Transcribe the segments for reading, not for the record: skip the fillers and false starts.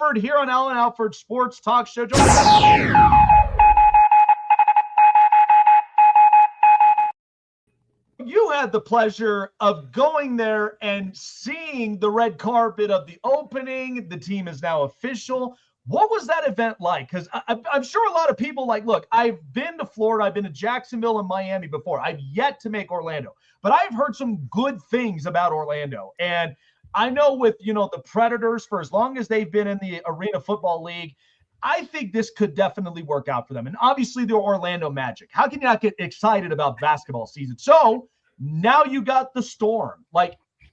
Alford here on Alford Sports Talk Show. You had the pleasure of going there and seeing the red carpet of the opening. The team is now official. What was that event like? Because I'm sure a lot of people look, I've been to Florida. I've been to Jacksonville and Miami before. I've yet to make Orlando, but I've heard some good things about Orlando. And I know with, the Predators, for as long as they've been in the Arena Football League, I think this could definitely work out for them. And obviously the Orlando Magic. How can you not get excited about basketball season? So now you got the Storm.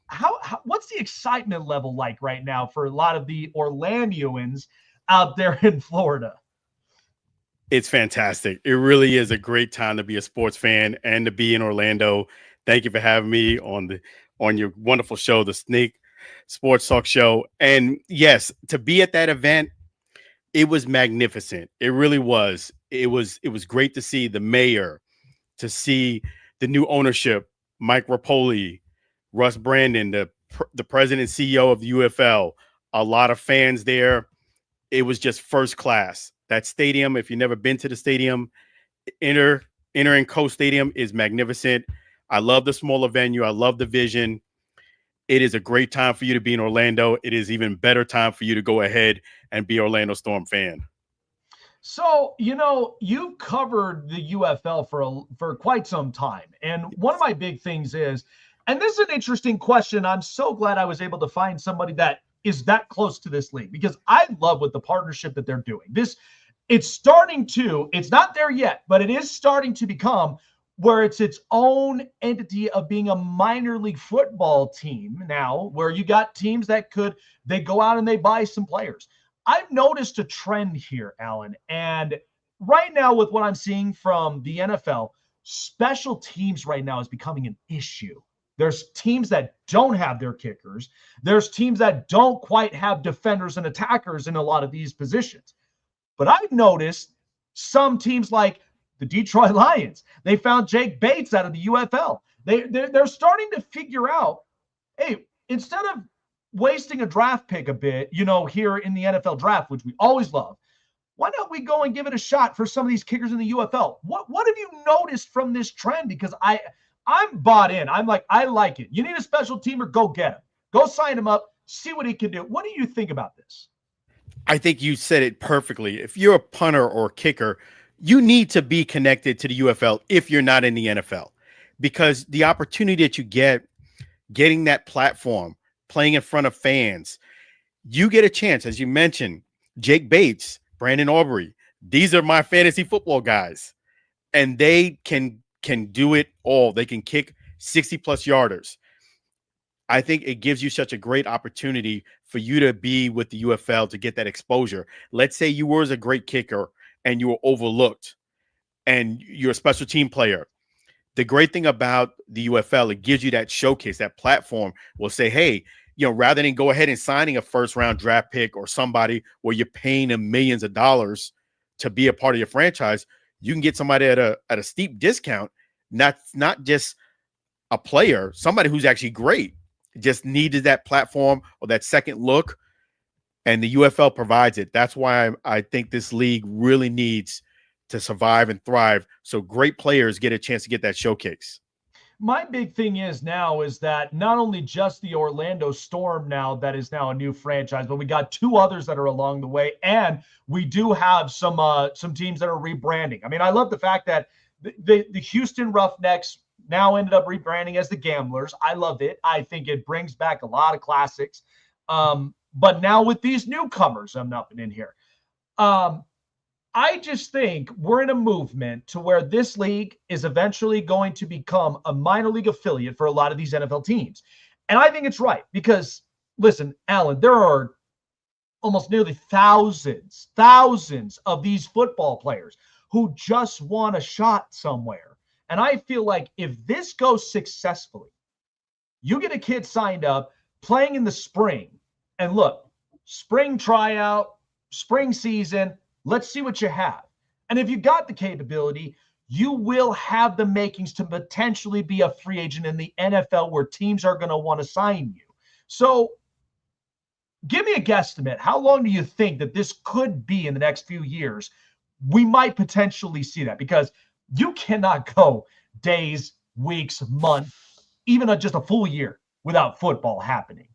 How what's the excitement level like right now for a lot of the Orlandoans out there in Florida? It's fantastic. It really is a great time to be a sports fan and to be in Orlando. Thank you for having me on your wonderful show, the Snake Sports Talk Show. And yes, to be at that event, it was magnificent. It really was. It was great to see the mayor, to see the new ownership, Mike Rapoli, Russ Brandon, the president and CEO of the UFL, a lot of fans there. It was just first class. That stadium, if you've never been to the stadium, entering Coast Stadium is magnificent. I love the smaller venue. I love the vision. It is a great time for you to be in Orlando. It is even better time for you to go ahead and be Orlando Storm fan. So, you've covered the UFL for quite some time. And one of my big things is, and this is an interesting question. I'm so glad I was able to find somebody that is that close to this league, because I love what the partnership that they're doing. It's not there yet, but it is starting to become where it's its own entity of being a minor league football team now, where you got teams that they go out and they buy some players. I've noticed a trend here, Alan, and right now with what I'm seeing from the NFL, special teams right now is becoming an issue. There's teams that don't have their kickers. There's teams that don't quite have defenders and attackers in a lot of these positions. But I've noticed some teams like the Detroit Lions, they found Jake Bates out of the UFL. They're starting to figure out, hey, instead of wasting a draft pick a bit, here in the NFL draft, which we always love, why don't we go and give it a shot for some of these kickers in the UFL? What have you noticed from this trend? Because I'm bought in. I'm like, I like it. You need a special teamer, go get him. Go sign him up, see what he can do. What do you think about this? I think you said it perfectly. If you're a punter or kicker, you need to be connected to the UFL if you're not in the NFL, because the opportunity that you getting that platform, playing in front of fans, you get a chance. As you mentioned, Jake Bates, Brandon Aubrey, these are my fantasy football guys, and they can do it all. They can kick 60+ yarders. I think it gives you such a great opportunity for you to be with the UFL to get that exposure. Let's say you were a great kicker and you were overlooked and you're a special team player. The great thing about the UFL, it gives you that showcase, that platform will say, hey, rather than go ahead and signing a first-round draft pick or somebody where you're paying them millions of dollars to be a part of your franchise, you can get somebody at a steep discount, not just a player, somebody who's actually great, just needed that platform or that second look, and the UFL provides it. That's why I think this league really needs to survive and thrive, so great players get a chance to get that showcase. My big thing is that not only just the Orlando Storm now that is now a new franchise, but we got two others that are along the way, and we do have some teams that are rebranding. I mean, I love the fact that the Houston Roughnecks now ended up rebranding as the Gamblers. I love it. I think it brings back a lot of classics. But now with these newcomers, I'm up and in here. I just think we're in a movement to where this league is eventually going to become a minor league affiliate for a lot of these NFL teams. And I think it's right because, listen, Alan, there are almost nearly thousands of these football players who just want a shot somewhere. And I feel like if this goes successfully, you get a kid signed up playing in the spring. And look, spring tryout, spring season, let's see what you have. And if you got the capability, you will have the makings to potentially be a free agent in the NFL where teams are going to want to sign you. So give me a guesstimate. How long do you think that this could be in the next few years? We might potentially see that, because you cannot go days, weeks, months, even just a full year without football happening.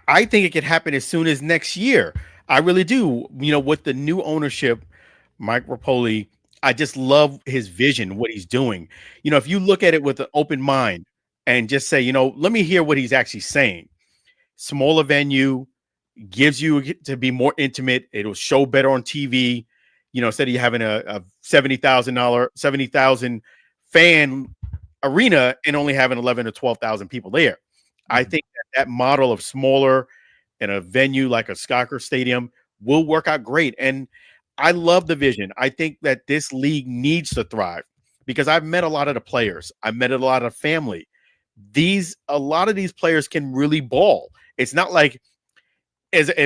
I think it could happen as soon as next year. I really do. With the new ownership, Mike Rapoli, I just love his vision, what he's doing. If you look at it with an open mind and just say, let me hear what he's actually saying. Smaller venue gives you to be more intimate. It'll show better on TV. Instead of you having a $70,000 fan arena and only having 11 or 12,000 people there. I think that model of smaller and a venue like a soccer stadium will work out great. And I love the vision. I think that this league needs to thrive, because I've met a lot of the players. I've met a lot of family. A lot of these players can really ball. It's not like,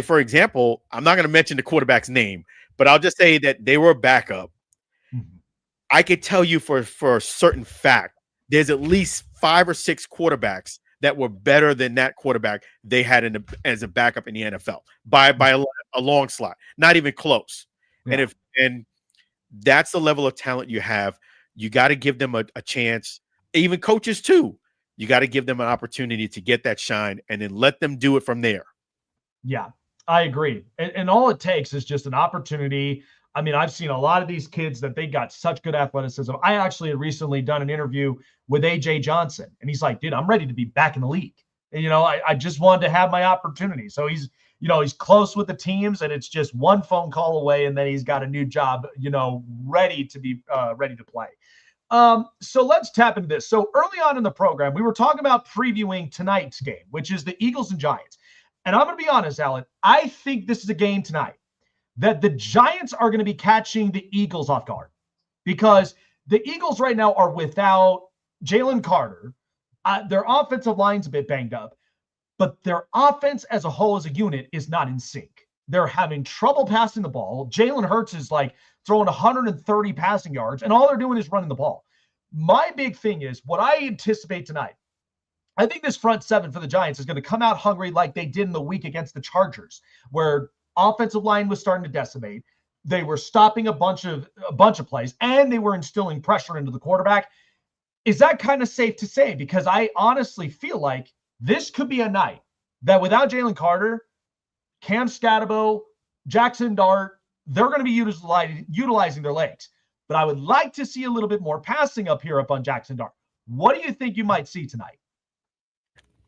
for example, I'm not going to mention the quarterback's name, but I'll just say that they were a backup. Mm-hmm. I could tell you for a certain fact, there's at least 5 or 6 quarterbacks that were better than that quarterback they had as a backup in the NFL by a long slot, not even close. Yeah. And that's the level of talent you have. You got to give them a chance. Even coaches too. You got to give them an opportunity to get that shine, and then let them do it from there. Yeah, I agree. And all it takes is just an opportunity. I mean, I've seen a lot of these kids that they got such good athleticism. I actually had recently done an interview with AJ Johnson, and he's like, dude, I'm ready to be back in the league. And, I just wanted to have my opportunity. So he's close with the teams, and it's just one phone call away, and then he's got a new job, ready to be ready to play. So let's tap into this. So early on in the program, we were talking about previewing tonight's game, which is the Eagles and Giants. And I'm going to be honest, Alan, I think this is a game tonight that the Giants are going to be catching the Eagles off guard, because the Eagles right now are without Jalen Carter. Their offensive line's a bit banged up, but their offense as a whole, as a unit, is not in sync. They're having trouble passing the ball. Jalen Hurts is like throwing 130 passing yards, and all they're doing is running the ball. My big thing is what I anticipate tonight. I think this front seven for the Giants is going to come out hungry like they did in the week against the Chargers, where offensive line was starting to decimate. They were stopping a bunch of plays, and they were instilling pressure into the quarterback. Is that kind of safe to say? Because I honestly feel like this could be a night that without Jalen Carter, Cam Scatterbo, Jackson Dart, they're going to be utilizing their legs. But I would like to see a little bit more passing up on Jackson Dart. What do you think you might see tonight?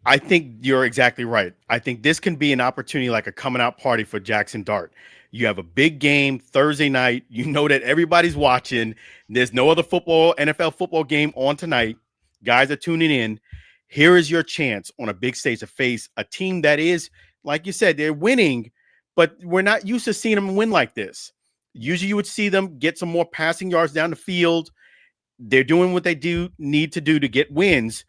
I think you're exactly right. I think this can be an opportunity, like a coming out party for Jackson Dart. You have a big game Thursday night. You know that everybody's watching. There's no other NFL football game on tonight. Guys are tuning in. Here is your chance on a big stage to face a team that is, like you said, they're winning, but we're not used to seeing them win like this. Usually you would see them get some more passing yards down the field. They're doing what they need to do to get wins.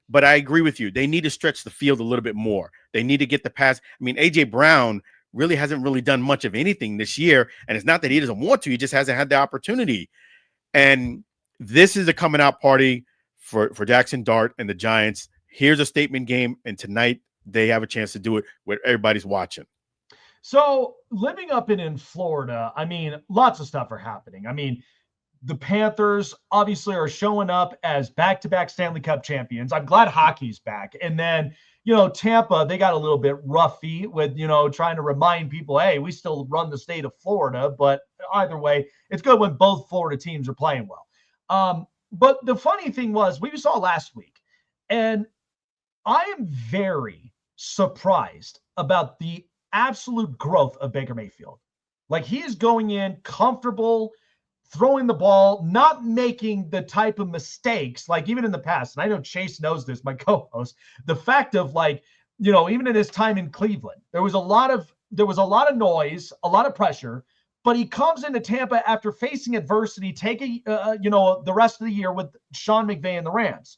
But I agree with you. They need to stretch the field a little bit more. They need to get the pass. I mean, A.J. Brown really hasn't really done much of anything this year. And it's not that he doesn't want to. He just hasn't had the opportunity. And this is a coming out party for Jackson Dart and the Giants. Here's a statement game. And tonight they have a chance to do it where everybody's watching. So living up in Florida, I mean, lots of stuff are happening. I mean, the Panthers obviously are showing up as back-to-back Stanley Cup champions. I'm glad hockey's back. And then, Tampa, they got a little bit roughy with, trying to remind people, hey, we still run the state of Florida. But either way, it's good when both Florida teams are playing well. But the funny thing was, we saw last week, and I am very surprised about the absolute growth of Baker Mayfield. Like, he is going in comfortable, throwing the ball, not making the type of mistakes, like even in the past. And I know Chase knows this, my co-host, the fact of even in his time in Cleveland, there was a lot of noise, a lot of pressure, but he comes into Tampa after facing adversity, taking, the rest of the year with Sean McVay and the Rams.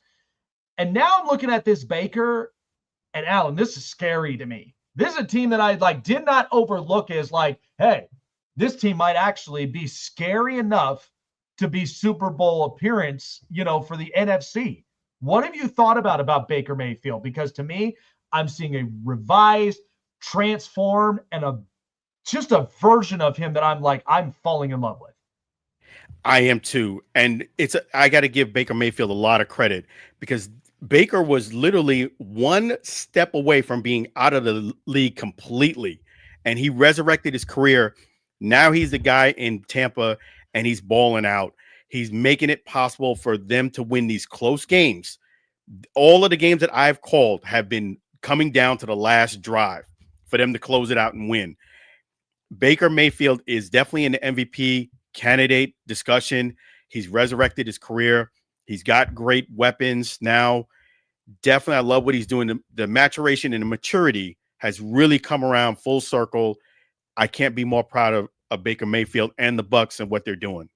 And now I'm looking at this Baker, and Alan, this is scary to me. This is a team that I did not overlook as hey, this team might actually be scary enough to be Super Bowl appearance, for the NFC. What have you thought about Baker Mayfield? Because to me, I'm seeing a revised, transformed and just a version of him that I'm falling in love with. I am too. And I got to give Baker Mayfield a lot of credit because Baker was literally one step away from being out of the league completely. And he resurrected his career. Now he's the guy in Tampa and he's balling out. He's making it possible for them to win these close games. All of the games that I've called have been coming down to the last drive for them to close it out and win. Baker Mayfield is definitely in the MVP candidate discussion. He's resurrected his career. He's got great weapons now. Definitely, I love what he's doing. The maturation and the maturity has really come around full circle. I can't be more proud of Baker Mayfield and the Bucs and what they're doing.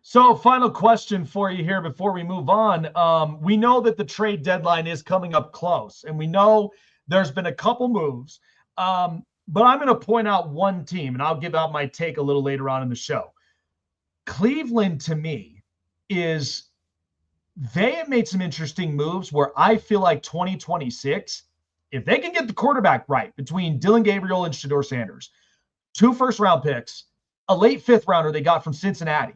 So, final question for you here before we move on. We know that the trade deadline is coming up close, and we know there's been a couple moves. But I'm going to point out one team, and I'll give out my take a little later on in the show. Cleveland, to me, they have made some interesting moves where I feel like 2026, if they can get the quarterback right between Dylan Gabriel and Shedeur Sanders, 2 first-round picks, a late 5th rounder they got from Cincinnati,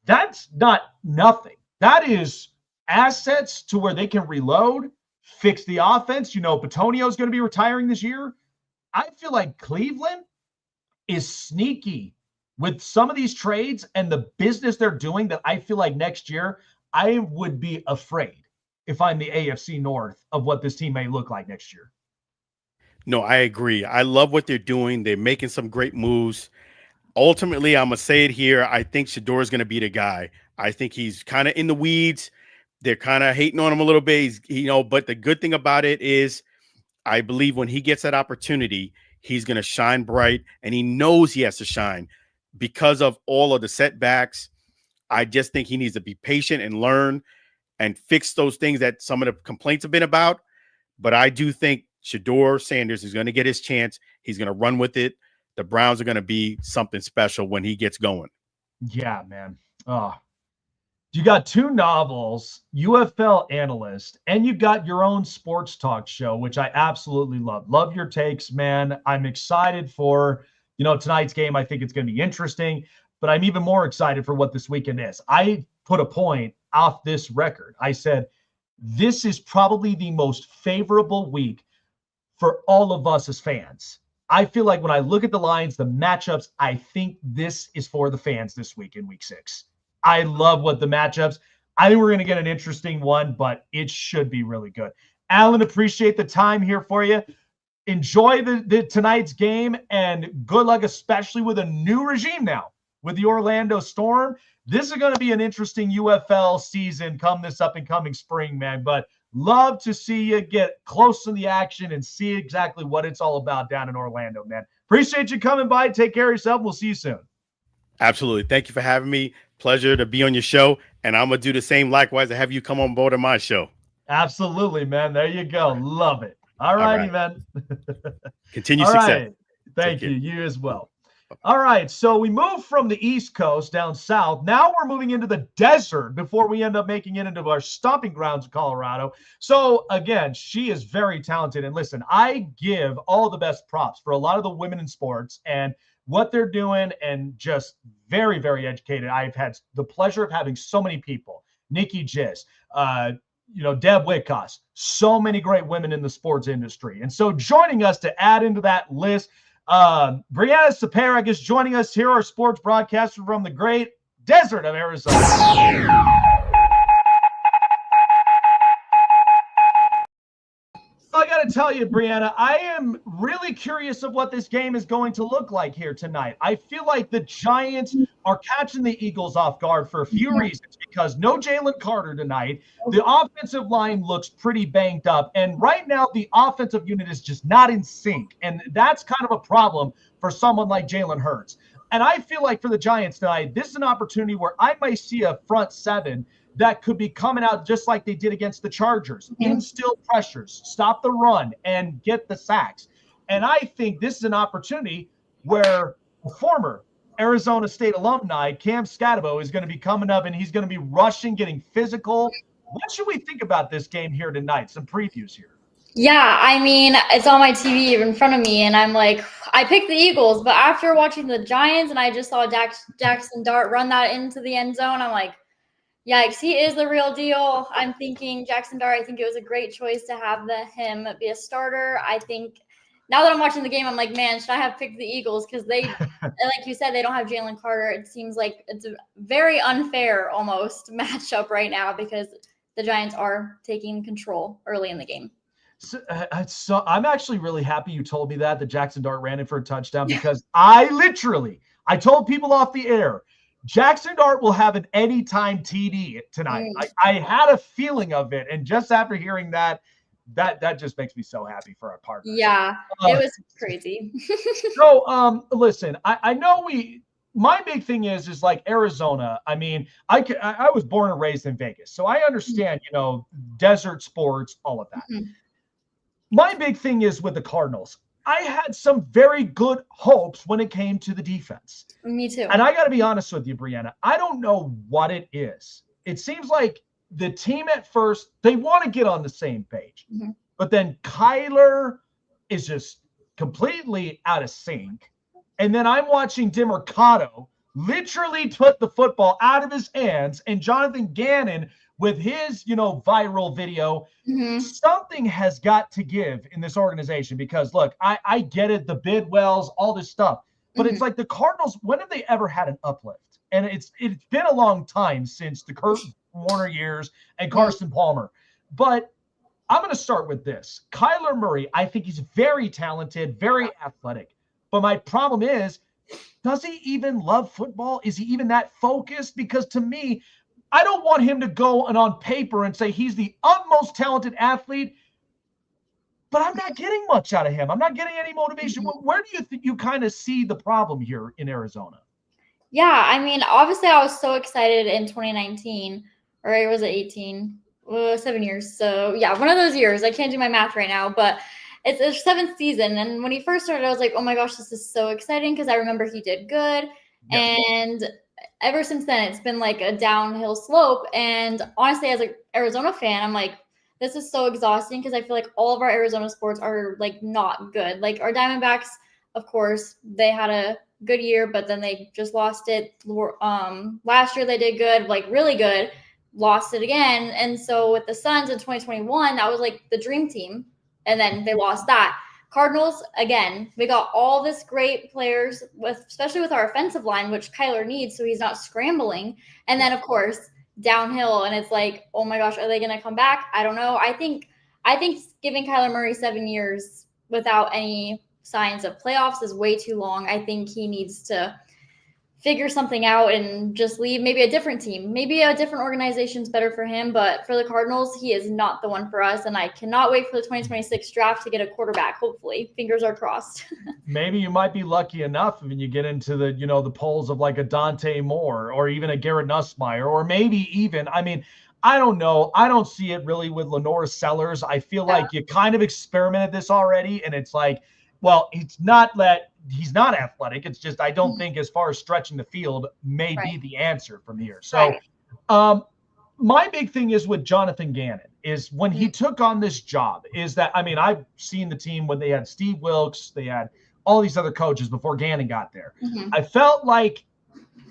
that's not nothing. That is assets to where they can reload, fix the offense. Petonio is going to be retiring this year. I feel like Cleveland is sneaky with some of these trades and the business they're doing that I feel like next year I would be afraid if I'm the AFC North of what this team may look like next year. No, I agree. I love what they're doing. They're making some great moves. Ultimately, I'm going to say it here. I think Shedeur is going to be the guy. I think he's kind of in the weeds. They're kind of hating on him a little bit. But the good thing about it is I believe when he gets that opportunity, he's going to shine bright, and he knows he has to shine because of all of the setbacks. I just think he needs to be patient and learn and fix those things that some of the complaints have been about. But I do think Shedeur Sanders is going to get his chance. He's going to run with it. The Browns are going to be something special when he gets going. Yeah, man. Oh, you got 2 novels, UFL analyst, and you got your own sports talk show, which I absolutely love. Love your takes, man. I'm excited for, tonight's game. I think it's going to be interesting, but I'm even more excited for what this weekend is. I put a point off this record. I said, this is probably the most favorable week for all of us as fans. I feel like when I look at the lines, the matchups, I think this is for the fans this week in week 6. I love what the matchups. I think we're going to get an interesting one, but it should be really good. Alan, appreciate the time here for you. Enjoy the tonight's game, and good luck, especially with a new regime now with the Orlando Storm. This is going to be an interesting UFL season come this up and coming spring, man. But love to see you get close to the action and see exactly what it's all about down in Orlando, man. Appreciate you coming by. Take care of yourself. We'll see you soon. Absolutely. Thank you for having me. Pleasure to be on your show. And I'm going to do the same likewise to have you come on board on my show. Absolutely, man. There you go. Love it. All righty, man. Continue success. Right. Thank you. You as well. All right, so we move from the East Coast down south. Now we're moving into the desert before we end up making it into our stomping grounds of Colorado. So, again, she is very talented. And listen, I give all the best props for a lot of the women in sports and what they're doing, and just very, very educated. I've had the pleasure of having so many people. Nikki Giss, Deb Whitcoss, so many great women in the sports industry. And so joining us to add into that list, Brianna Saparak is joining us here, our sports broadcaster from the great desert of Arizona. I got to tell you, Brianna, I am really curious of what this game is going to look like here tonight. I feel like the Giants are catching the Eagles off guard for a few reasons, because no Jalen Carter tonight. The offensive line looks pretty banged up. And right now, the offensive unit is just not in sync. And that's kind of a problem for someone like Jalen Hurts. And I feel like for the Giants tonight, this is an opportunity where I might see a front seven that could be coming out just like they did against the Chargers. Instill pressures, stop the run, and get the sacks. And I think this is an opportunity where a former Arizona State alumni, Cam Scatabo, is going to be coming up, and he's going to be rushing, getting physical. What should we think about this game here tonight? Some previews here. Yeah, I mean, it's on my TV in front of me, and I'm like, I picked the Eagles, but after watching the Giants and I just saw Jackson Dart run that into the end zone, I'm like, yikes, he is the real deal. I'm thinking Jackson Dart, I think it was a great choice to have him be a starter. I think now that I'm watching the game, I'm like, man, should I have picked the Eagles? Because like you said, they don't have Jalen Carter. It seems like it's a very unfair almost matchup right now because the Giants are taking control early in the game. So I'm actually really happy you told me that Jackson Dart ran it for a touchdown because I told people off the air, Jackson Dart will have an anytime TD tonight. I had a feeling of it, and just after hearing that just makes me so happy for our partners. Yeah, it was crazy. So listen, I know my big thing is like Arizona. I mean, I was born and raised in Vegas, so I understand, desert sports, all of that. Mhm. My big thing is with the Cardinals. I had some very good hopes when it came to the defense. Me too. And I got to be honest with you, Brianna, I don't know what it is. It seems like the team at first, they want to get on the same page. Mm-hmm. But then Kyler is just completely out of sync. And then I'm watching DeMercado literally put the football out of his hands, and Jonathan Gannon with his, viral video. Mm-hmm. Something has got to give in this organization because, look, I get it, the Bidwells, all this stuff, but Mm-hmm. it's like the Cardinals, when have they ever had an uplift? And it's been a long time since the Kurt Warner years and Carson Palmer. But I'm going to start with this. Kyler Murray, I think he's very talented, very athletic. But my problem is, does he even love football? Is he even that focused? Because to me, I don't want him to go and on paper and say he's the utmost talented athlete, but I'm not getting much out of him. I'm not getting any motivation. Mm-hmm. Where do you think you kind of see the problem here in Arizona? Yeah, I mean, obviously, I was so excited in 2019, or was it 18? 7 years. So, yeah, one of those years. I can't do my math right now, but it's the 7th season. And when he first started, I was like, oh my gosh, this is so exciting because I remember he did good. Yes. And ever since then, it's been like a downhill slope. And honestly, as an Arizona fan, I'm like, this is so exhausting because I feel like all of our Arizona sports are like not good. Like our Diamondbacks, of course, they had a good year, but then they just lost it. Last year they did good, like really good, lost it again. And so with the Suns in 2021, that was like the dream team. And then they lost that. Cardinals, again, we got all this great players, especially with our offensive line, which Kyler needs, so he's not scrambling. And then, of course, downhill, and it's like, oh my gosh, are they going to come back? I don't know. I think giving Kyler Murray 7 years without any signs of playoffs is way too long. I think he needs to figure something out and just leave. Maybe a different team, maybe a different organization's better for him. But for the Cardinals, he is not the one for us. And I cannot wait for the 2026 draft to get a quarterback. Hopefully, fingers are crossed. Maybe you might be lucky enough when you get into the, the polls of like a Dante Moore or even a Garrett Nussmeier, or maybe even, I mean, I don't know. I don't see it really with Lenore Sellers. I feel like you kind of experimented this already, and it's like, well, it's not that he's not athletic. It's just I don't think as far as stretching the field may be the answer from here. So my big thing is with Jonathan Gannon is when he took on this job is that, I mean, I've seen the team when they had Steve Wilkes, they had all these other coaches before Gannon got there. I felt like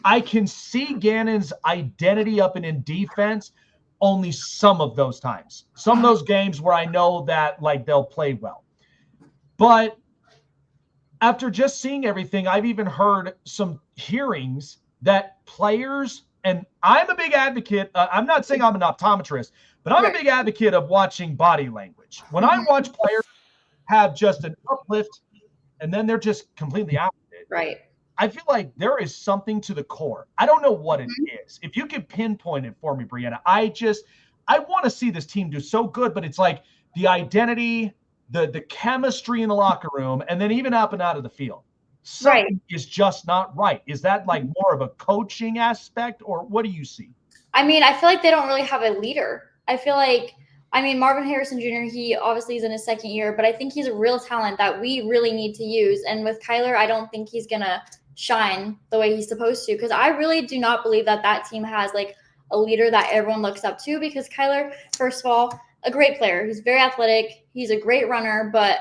I can see Gannon's identity up and in defense only some of those times. Some of those games where I know that like they'll play well. But after just seeing everything, I've even heard some hearings that players, and I'm a big advocate. I'm not saying I'm an optometrist, but I'm a big advocate of watching body language. When I watch players have just an uplift and then they're just completely out of it, I feel like there is something to the core. I don't know what it is. If you could pinpoint it for me, Brianna, I want to see this team do so good, but it's like the identity, the chemistry in the locker room, and then even up and out of the field. Something is just not right. Is that like more of a coaching aspect, or what do you see? I mean, I feel like they don't really have a leader. I feel like, Marvin Harrison Jr., he obviously is in his 2nd year, but I think he's a real talent that we really need to use. And with Kyler, I don't think he's going to shine the way he's supposed to, because I really do not believe that team has like a leader that everyone looks up to, because Kyler, first of all, a great player. He's very athletic. He's a great runner, but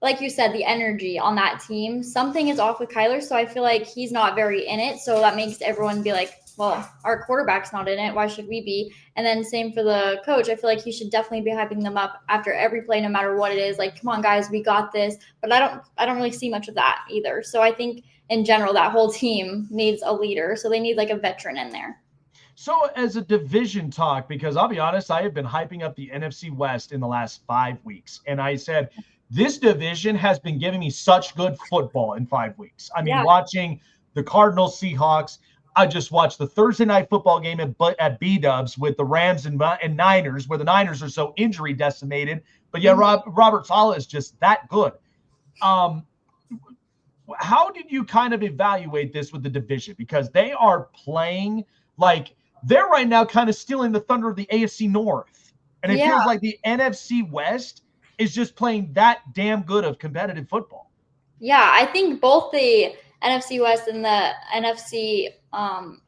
like you said, the energy on that team, something is off with Kyler. So I feel like he's not very in it. So that makes everyone be like, well, our quarterback's not in it. Why should we be? And then same for the coach. I feel like he should definitely be hyping them up after every play, no matter what it is. Like, come on, guys, we got this. But I don't really see much of that either. So I think in general, that whole team needs a leader. So they need like a veteran in there. So as a division talk, because I'll be honest, I have been hyping up the NFC West in the last 5 weeks. And I said, this division has been giving me such good football in 5 weeks. I mean, watching the Cardinals, Seahawks. I just watched the Thursday night football game at B-Dubs with the Rams and Niners, where the Niners are so injury decimated. But yeah, Robert Saleh is just that good. How did you kind of evaluate this with the division? Because they are playing like they're right now kind of stealing the thunder of the AFC North. And it feels like the NFC West is just playing that damn good of competitive football. Yeah, I think both the NFC West and the NFC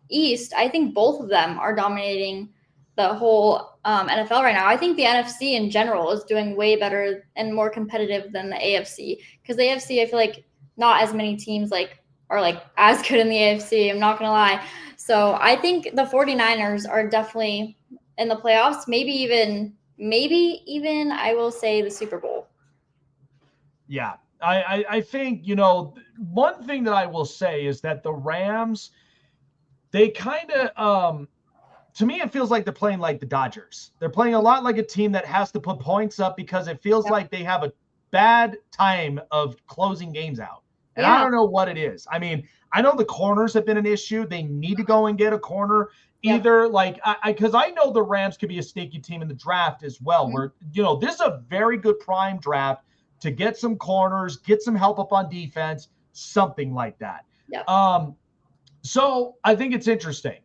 East, I think both of them are dominating the whole NFL right now. I think the NFC in general is doing way better and more competitive than the AFC, because the AFC, I feel like not as many teams are as good in the AFC. I'm not going to lie. So I think the 49ers are definitely in the playoffs, maybe even I will say the Super Bowl. Yeah, I think, one thing that I will say is that the Rams, they kind of, to me, it feels like they're playing like the Dodgers. They're playing a lot like a team that has to put points up because it feels like they have a bad time of closing games out. And I don't know what it is. I mean, I know the corners have been an issue. They need to go and get a corner. Either because I know the Rams could be a sneaky team in the draft as well, where, this is a very good prime draft to get some corners, get some help up on defense, something like that. So I think it's interesting.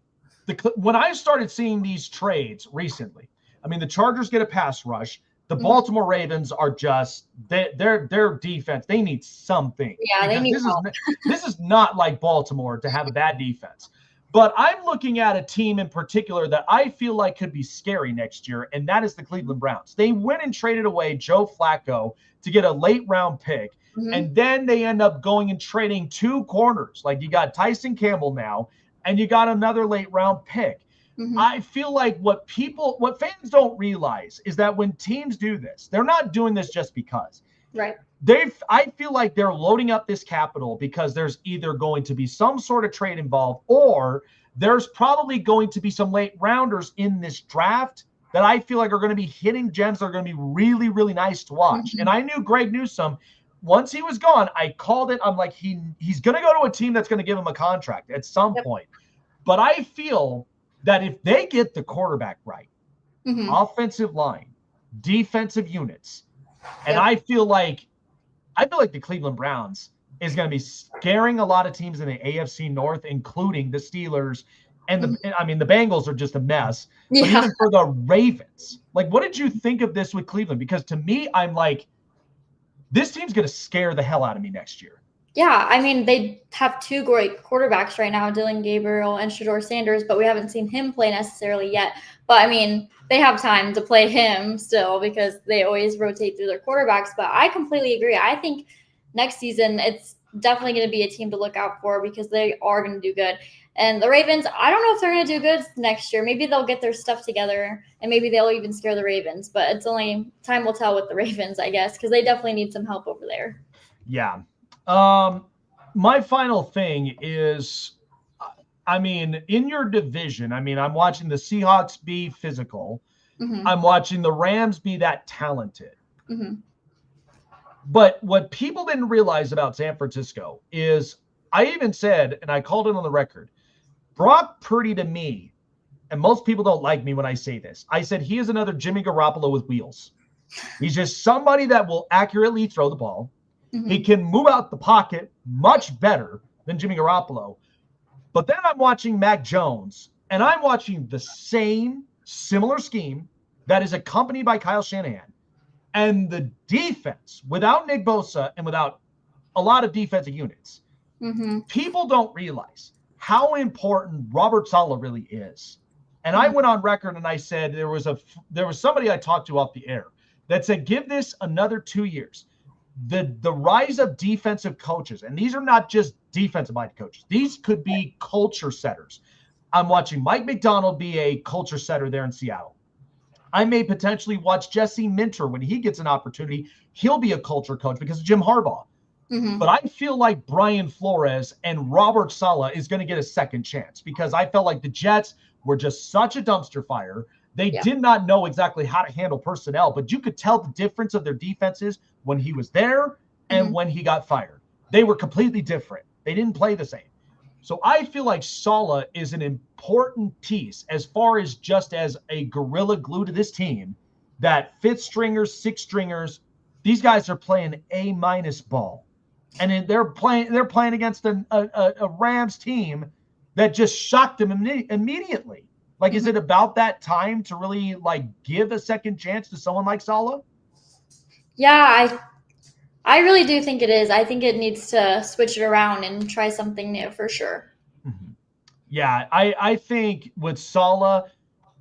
When I started seeing these trades recently, I mean, the Chargers get a pass rush. The Baltimore Ravens are just their defense. They need something. Yeah, they need help. This is not like Baltimore to have a bad defense. But I'm looking at a team in particular that I feel like could be scary next year, and that is the Cleveland Browns. They went and traded away Joe Flacco to get a late round pick, and then they end up going and trading 2 corners. Like, you got Tyson Campbell now, and you got another late round pick. I feel like what fans don't realize is that when teams do this, they're not doing this just because. Right. I feel like they're loading up this capital because there's either going to be some sort of trade involved, or there's probably going to be some late rounders in this draft that I feel like are going to be hitting gems that are going to be really, really nice to watch. And I knew Greg Newsome, once he was gone, I called it. I'm like, he's going to go to a team that's going to give him a contract at some point. But I feel that if they get the quarterback right, offensive line, defensive units, and I feel like the Cleveland Browns is going to be scaring a lot of teams in the AFC North, including the Steelers. And the Bengals are just a mess. But even for the Ravens, like, what did you think of this with Cleveland? Because to me, I'm like, this team's going to scare the hell out of me next year. Yeah, I mean, they have 2 great quarterbacks right now, Dylan Gabriel and Shedeur Sanders, but we haven't seen him play necessarily yet. But, I mean, they have time to play him still because they always rotate through their quarterbacks. But I completely agree. I think next season it's definitely going to be a team to look out for because they are going to do good. And the Ravens, I don't know if they're going to do good next year. Maybe they'll get their stuff together, and maybe they'll even scare the Ravens. But it's only time will tell with the Ravens, I guess, because they definitely need some help over there. Yeah. My final thing is, I mean, in your division, I mean, I'm watching the Seahawks be physical. I'm watching the Rams be that talented. But what people didn't realize about San Francisco is, I even said, and I called it on the record, Brock Purdy to me, and most people don't like me when I say this, I said he is another Jimmy Garoppolo with wheels. He's just somebody that will accurately throw the ball. He can move out the pocket much better than Jimmy Garoppolo. But then I'm watching Mac Jones, and I'm watching the same similar scheme that is accompanied by Kyle Shanahan. And the defense, without Nick Bosa and without a lot of defensive units, people don't realize how important Robert Saleh really is. And I went on record and I said there was somebody I talked to off the air that said, give this another 2 years. The rise of defensive coaches, and these are not just defensive-minded coaches. These could be culture setters. I'm watching Mike McDonald be a culture setter there in Seattle. I may potentially watch Jesse Minter when he gets an opportunity. He'll be a culture coach because of Jim Harbaugh. Mm-hmm. But I feel like Brian Flores and Robert Saleh is going to get a second chance because I felt like the Jets were just such a dumpster fire. They did not know exactly how to handle personnel, but you could tell the difference of their defenses when he was there and when he got fired. They were completely different. They didn't play the same. So I feel like Saleh is an important piece as far as just as a gorilla glue to this team, that fifth stringers, sixth stringers, these guys are playing A- ball. And they're playing against a Rams team that just shocked them immediately. Like, is it about that time to really like give a second chance to someone like Saleh? Yeah, I really do think it is. I think it needs to switch it around and try something new for sure. Mm-hmm. Yeah, I think with Saleh,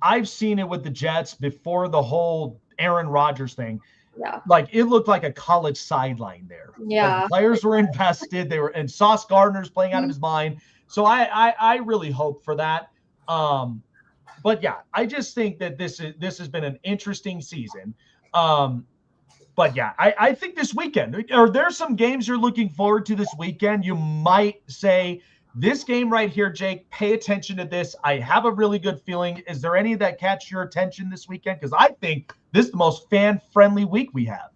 I've seen it with the Jets before the whole Aaron Rodgers thing. Yeah. Like, it looked like a college sideline there. Yeah. Like, the players were invested. And Sauce Gardner's playing out of his mind. So I really hope for that. But yeah, I just think that this has been an interesting season. But yeah, I think this weekend, are there some games you're looking forward to this weekend? You might say, this game right here, Jake, pay attention to this. I have a really good feeling. Is there any that catch your attention this weekend? Because I think this is the most fan-friendly week we have.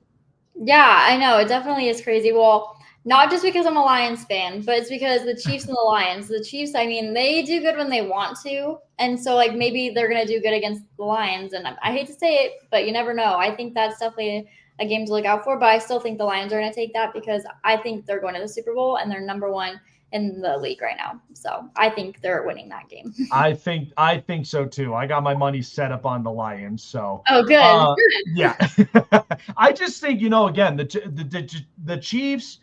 Yeah, I know. It definitely is crazy. Well, not just because I'm a Lions fan, but it's because the Chiefs and the Lions. The Chiefs, I mean, they do good when they want to. And so, like, maybe they're going to do good against the Lions. And I hate to say it, but you never know. I think that's definitely a game to look out for. But I still think the Lions are going to take that because I think they're going to the Super Bowl and they're number one in the league right now. So I think they're winning that game. I think so too. I got my money set up on the Lions. So good. Yeah. I just think, again, the Chiefs,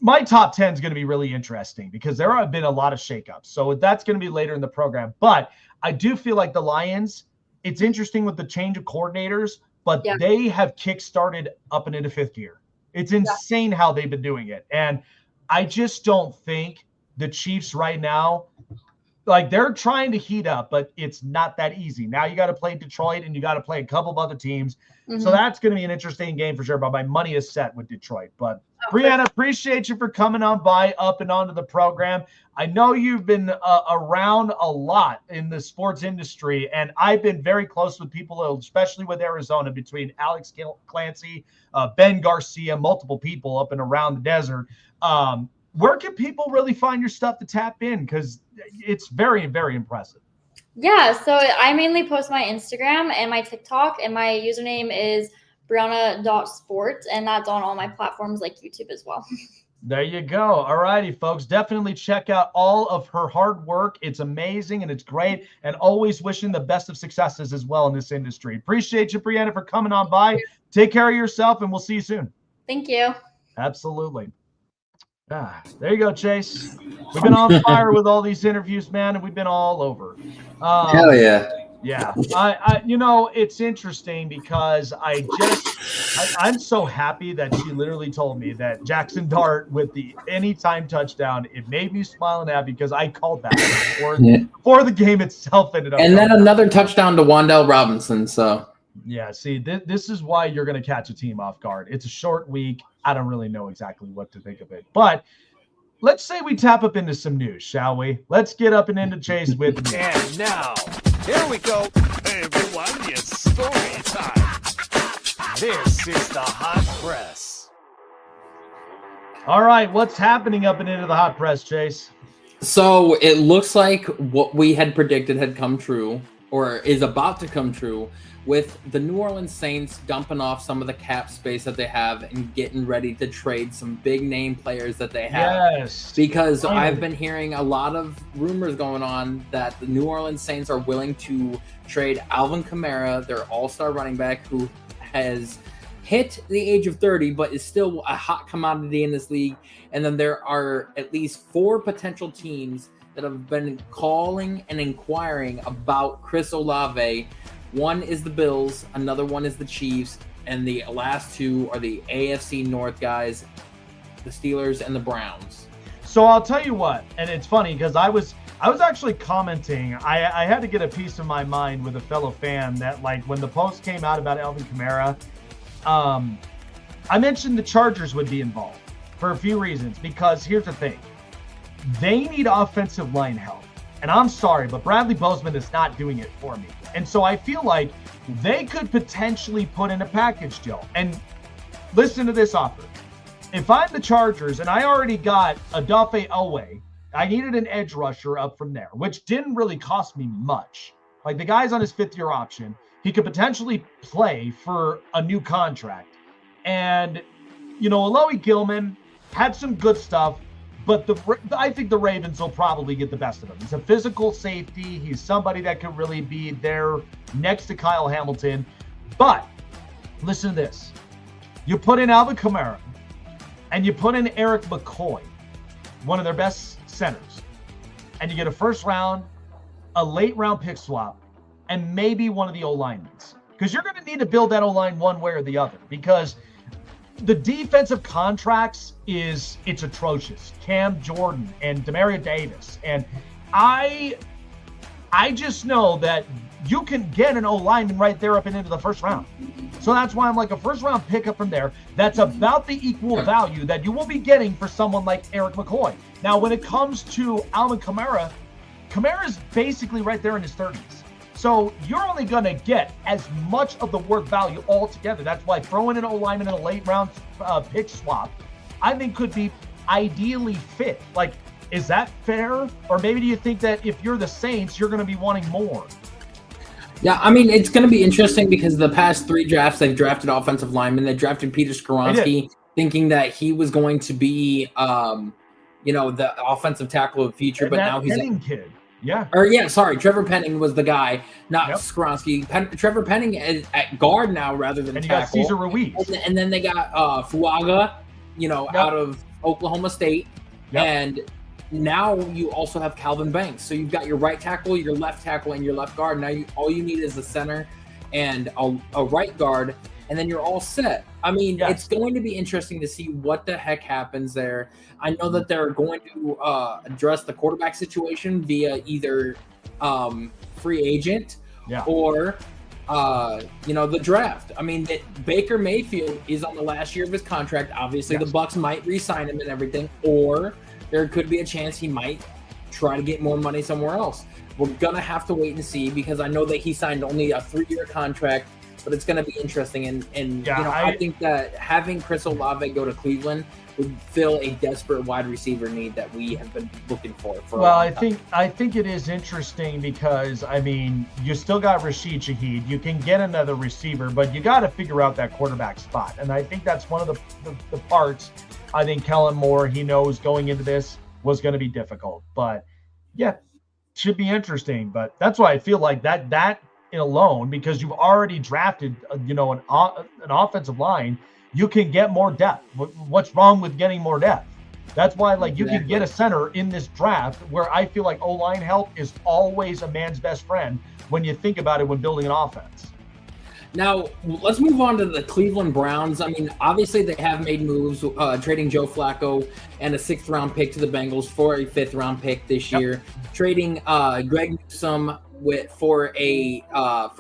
my top 10 is going to be really interesting because there have been a lot of shakeups. So that's going to be later in the program. But I do feel like the Lions, it's interesting with the change of coordinators, but they have kickstarted up and into fifth gear. It's insane how they've been doing it. And I just don't think the Chiefs right now, like, they're trying to heat up, but it's not that easy. Now you got to play Detroit and you got to play a couple of other teams. So that's going to be an interesting game for sure. But my money is set with Detroit. But Brianna, appreciate you for coming on by up and onto the program. I know you've been around a lot in the sports industry, and I've been very close with people, especially with Arizona, between Alex Clancy, Ben Garcia, multiple people up and around the desert. Where can people really find your stuff to tap in? Because it's very, very impressive. Yeah, so I mainly post my Instagram and my TikTok, and my username is Brianna.sports, and that's on all my platforms like YouTube as well. There you go. All righty, folks. Definitely check out all of her hard work. It's amazing and it's great, and always wishing the best of successes as well in this industry. Appreciate you, Brianna, for coming on by. Take care of yourself, and we'll see you soon. Thank you. Absolutely. There you go, Chase. We've been on fire with all these interviews, man, and we've been all over. Hell yeah. Yeah. It's interesting because I'm so happy that she literally told me that Jackson Dart with the anytime touchdown, it made me smile and happy because I called that before the game itself ended up. And then another touchdown to Wan'Dale Robinson. So yeah, see, this is why you're going to catch a team off guard. It's a short week. I don't really know exactly what to think of it. But let's say we tap up into some news, shall we? Let's get up and into Chase with me. And now, here we go. Hey, everyone, it's story time. This is the Hot Press. All right, what's happening up and into the Hot Press, Chase? So it looks like what we had predicted had come true, or is about to come true, with the New Orleans Saints dumping off some of the cap space that they have and getting ready to trade some big name players that they have. Yes. Because I've been hearing a lot of rumors going on that the New Orleans Saints are willing to trade Alvin Kamara, their all-star running back, who has hit the age of 30, but is still a hot commodity in this league. And then there are at least 4 potential teams that have been calling and inquiring about Chris Olave. One is the Bills, another one is the Chiefs, and the last two are the AFC North guys, the Steelers and the Browns. So I'll tell you what, and it's funny because I was actually commenting. I had to get a piece of my mind with a fellow fan that, like, when the post came out about Alvin Kamara, I mentioned the Chargers would be involved for a few reasons. Because here's the thing, they need offensive line help, and I'm sorry, but Bradley Bozeman is not doing it for me. And so I feel like they could potentially put in a package deal. And listen to this offer. If I'm the Chargers and I already got Odafe Oweh, I needed an edge rusher up from there, which didn't really cost me much. Like, the guy's on his 5th-year option. He could potentially play for a new contract. And, you know, Alohi Gilman had some good stuff, but I think the Ravens will probably get the best of him. He's a physical safety. He's somebody that could really be there next to Kyle Hamilton. But listen to this. You put in Alvin Kamara, and you put in Eric McCoy, one of their best centers, and you get a first round, a late round pick swap, and maybe one of the O-linemen. Because you're going to need to build that O-line one way or the other, because the defensive contracts it's atrocious. Cam Jordan and Demario Davis. And I just know that you can get an O-lineman right there up and into the first round. So that's why I'm like, a first round pickup from there, that's about the equal value that you will be getting for someone like Eric McCoy. Now, when it comes to Alvin Kamara, Kamara's basically right there in his 30s. So you're only going to get as much of the work value altogether. That's why throwing an O-lineman in a late round pick swap, I think, could be ideally fit. Like, is that fair? Or maybe do you think that if you're the Saints, you're going to be wanting more? Yeah, I mean, it's going to be interesting because the past 3 drafts, they've drafted offensive linemen. They drafted Peter Skoronski, thinking that he was going to be, the offensive tackle of the future. And but that now he's Penning kid. Yeah. Trevor Penning was the guy, not Skoronski. Trevor Penning is at guard now rather than tackle. And you got Cesar Ruiz. And then they got Fuaga, out of Oklahoma State. Yep. And now you also have Calvin Banks. So you've got your right tackle, your left tackle, and your left guard. Now all you need is a center and a right guard, and then you're all set. I mean, It's going to be interesting to see what the heck happens there. I know that they're going to address the quarterback situation via either free agent or the draft. I mean, Baker Mayfield is on the last year of his contract. Obviously, the Bucs might re-sign him and everything, or there could be a chance he might try to get more money somewhere else. We're going to have to wait and see, because I know that he signed only a 3-year contract, but it's going to be interesting. I think that having Chris Olave go to Cleveland would fill a desperate wide receiver need that we have been looking for a long time. I think it is interesting because, I mean, you still got Rashid Shaheed. You can get another receiver, but you got to figure out that quarterback spot. And I think that's one of the parts I think Kellen Moore, he knows going into this was going to be difficult. But, should be interesting. But that's why I feel like that alone, because you've already drafted, an offensive line, you can get more depth. What's wrong with getting more depth? That's why, you can get a center in this draft, where I feel like O-line help is always a man's best friend when you think about it when building an offense. Now, let's move on to the Cleveland Browns. I mean, obviously they have made moves, trading Joe Flacco and a 6th-round pick to the Bengals for a 5th-round pick this year, trading Greg Newsome for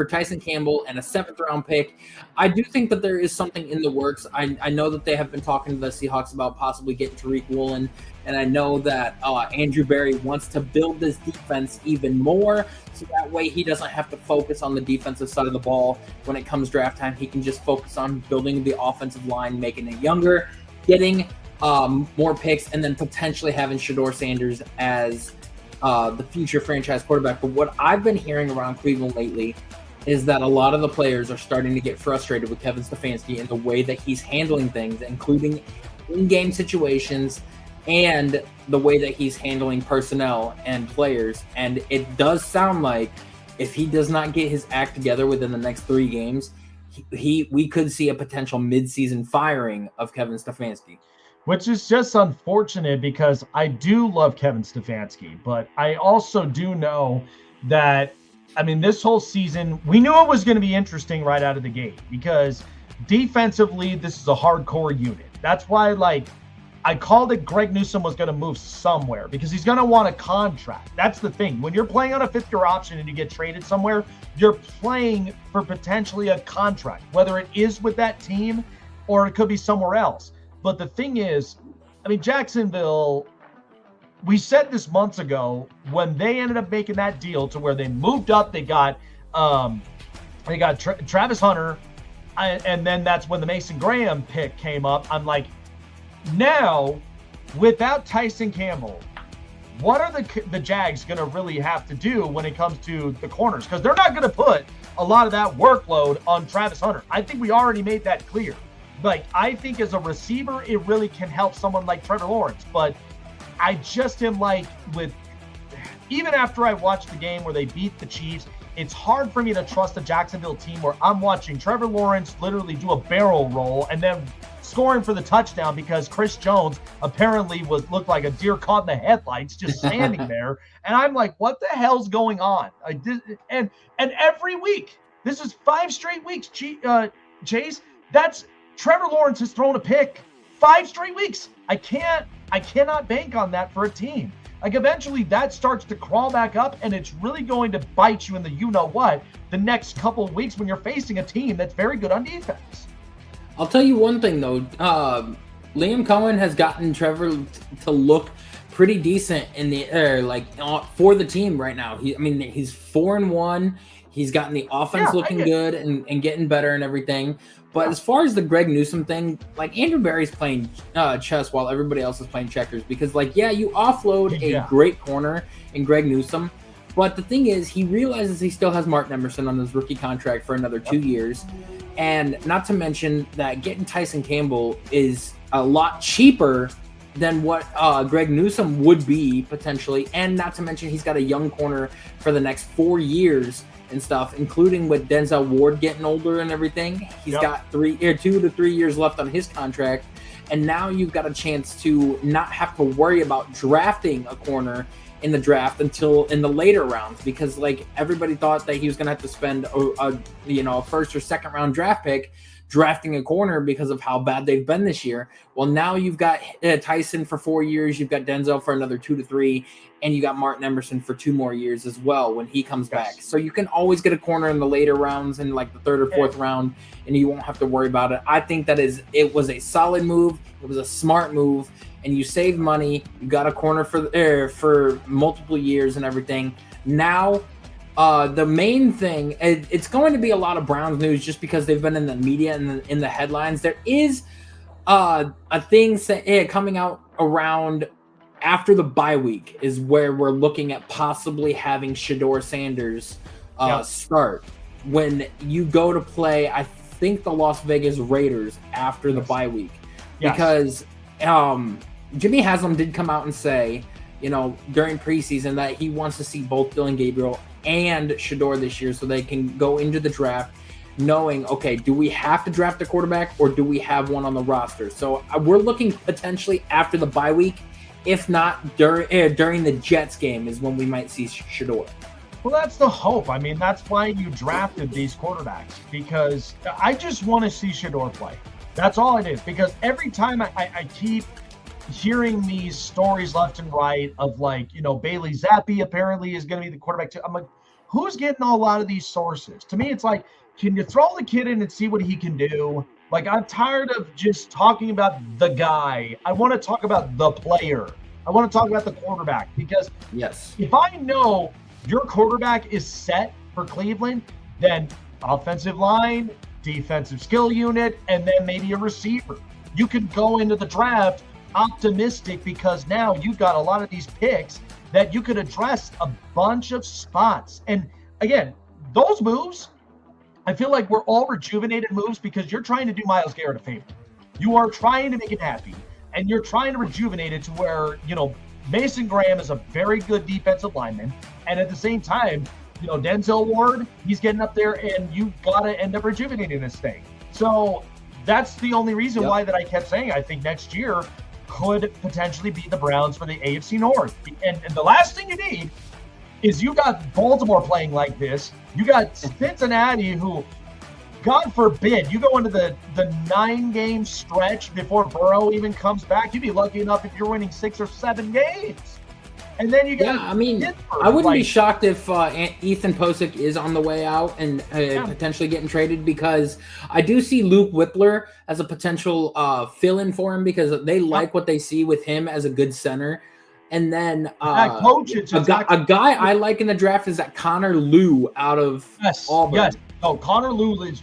Tyson Campbell and a 7th-round pick. I do think that there is something in the works. I know that they have been talking to the Seahawks about possibly getting Tariq Woolen, and I know that Andrew Berry wants to build this defense even more, so that way he doesn't have to focus on the defensive side of the ball when it comes draft time. He can just focus on building the offensive line, making it younger, getting more picks, and then potentially having Shedeur Sanders as the future franchise quarterback. But what I've been hearing around Cleveland lately is that a lot of the players are starting to get frustrated with Kevin Stefanski and the way that he's handling things, including in-game situations and the way that he's handling personnel and players. And it does sound like if he does not get his act together within the next 3 games, we could see a potential mid-season firing of Kevin Stefanski. which is just unfortunate because I do love Kevin Stefanski, but I also do know that, I mean, this whole season, we knew it was going to be interesting right out of the gate because defensively, this is a hardcore unit. That's why, like, I called it Greg Newsome was going to move somewhere because he's going to want a contract. That's the thing. When you're playing on a fifth-year option and you get traded somewhere, you're playing for potentially a contract, whether it is with that team or it could be somewhere else. But the thing is, I mean, Jacksonville, we said this months ago when they ended up making that deal to where they moved up, they got Travis Hunter, and then that's when the Mason Graham pick came up. I'm like, now, without Tyson Campbell, what are the Jags going to really have to do when it comes to the corners? Because they're not going to put a lot of that workload on Travis Hunter. I think we already made that clear. Like, I think as a receiver, it really can help someone like Trevor Lawrence. But I just am like, even after I watched the game where they beat the Chiefs, it's hard for me to trust the Jacksonville team where I'm watching Trevor Lawrence literally do a barrel roll and then scoring for the touchdown because Chris Jones apparently looked like a deer caught in the headlights just standing there. And I'm like, what the hell's going on? And every week, this is 5 straight weeks, Chase, that's Trevor Lawrence has thrown a pick 5 straight weeks. I cannot bank on that for a team. Like, eventually that starts to crawl back up, and it's really going to bite you in the you-know-what the next couple of weeks when you're facing a team that's very good on defense. I'll tell you one thing, though. Liam Cohen has gotten Trevor to look pretty decent in the air, for the team right now. He's 4-1. He's gotten the offense looking good and getting better and everything. But as far as the Greg Newsome thing, like, Andrew Berry's playing chess while everybody else is playing checkers because, you offload a great corner in Greg Newsome. But the thing is, he realizes he still has Martin Emerson on his rookie contract for another 2 years. And not to mention that getting Tyson Campbell is a lot cheaper than what Greg Newsome would be potentially. And not to mention he's got a young corner for the next 4 years and stuff, including with Denzel Ward getting older and everything. He's got 2 to 3 years left on his contract. And now you've got a chance to not have to worry about drafting a corner in the draft until in the later rounds, because everybody thought that he was going to have to spend a first or second round draft pick drafting a corner because of how bad they've been this year. Well, now you've got Tyson for 4 years, you've got Denzel for another 2 to 3, and you got Martin Emerson for 2 more years as well when he comes back. So you can always get a corner in the later rounds in the third or fourth round, and you won't have to worry about it. I think it was a solid move. It was a smart move, and you save money. You got a corner for multiple years and everything. Now, the main thing, it's going to be a lot of Browns news just because they've been in the media and in the headlines. There is a thing coming out around after the bye week is where we're looking at possibly having Shedeur Sanders start when you go to play, I think, the Las Vegas Raiders after the bye week. Because Jimmy Haslam did come out and say, during preseason that he wants to see both Dillon Gabriel and Shedeur this year so they can go into the draft knowing, okay, do we have to draft a quarterback or do we have one on the roster? So we're looking potentially after the bye week. If not, during the Jets game is when we might see Shedeur. Well, that's the hope. I mean, that's why you drafted these quarterbacks, because I just want to see Shedeur play. That's all it is, because every time I keep hearing these stories left and right of Bailey Zappi apparently is going to be the quarterback too. I'm like, who's getting a lot of these sources? To me, it's like, can you throw the kid in and see what he can do? I'm tired of just talking about the guy. I want to talk about the player. I want to talk about the quarterback, because if I know your quarterback is set for Cleveland, then offensive line, defensive skill unit, and then maybe a receiver. You can go into the draft optimistic because now you've got a lot of these picks that you could address a bunch of spots. And again, those moves, I feel like we're all rejuvenated moves because you're trying to do Myles Garrett a favor. You are trying to make it happy, and you're trying to rejuvenate it to where, Mason Graham is a very good defensive lineman. And at the same time, Denzel Ward, he's getting up there, and you've got to end up rejuvenating this thing. So that's the only reason why that I kept saying I think next year could potentially be the Browns for the AFC North. And the last thing you need is you got Baltimore playing like this. You got Cincinnati, who, God forbid, you go into the 9-game stretch before Burrow even comes back. You'd be lucky enough if you're winning 6 or 7 games. And then you got I mean, Pittsburgh. I wouldn't be shocked if Ethan Posick is on the way out and potentially getting traded, because I do see Luke Whippler as a potential fill-in for him, because they like what they see with him as a good center. And then a guy I like in the draft is that Connor Lew out of Auburn. Yes. Oh, Connor Lew is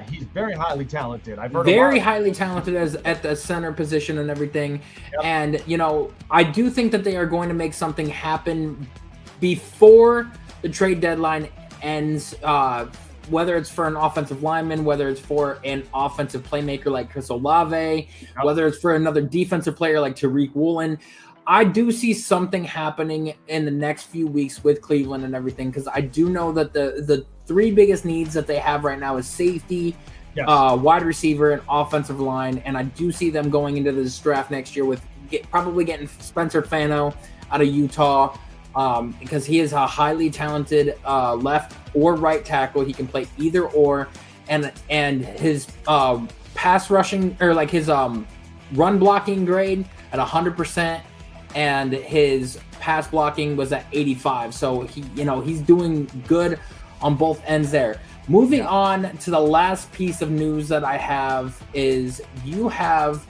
he's very highly talented. I've heard very highly talented at the center position and everything. Yep. And, I do think that they are going to make something happen before the trade deadline ends, whether it's for an offensive lineman, whether it's for an offensive playmaker like Chris Olave, whether it's for another defensive player like Tariq Woolen. I do see something happening in the next few weeks with Cleveland and everything, because I do know that the 3 biggest needs that they have right now is safety, wide receiver, and offensive line. And I do see them going into this draft next year with probably getting Spencer Fano out of Utah, because he is a highly talented left or right tackle. He can play either or, and his pass rushing, or like his run blocking grade at 100%. And his pass blocking was at 85. So he's doing good on both ends there. Moving on to the last piece of news that I have is you have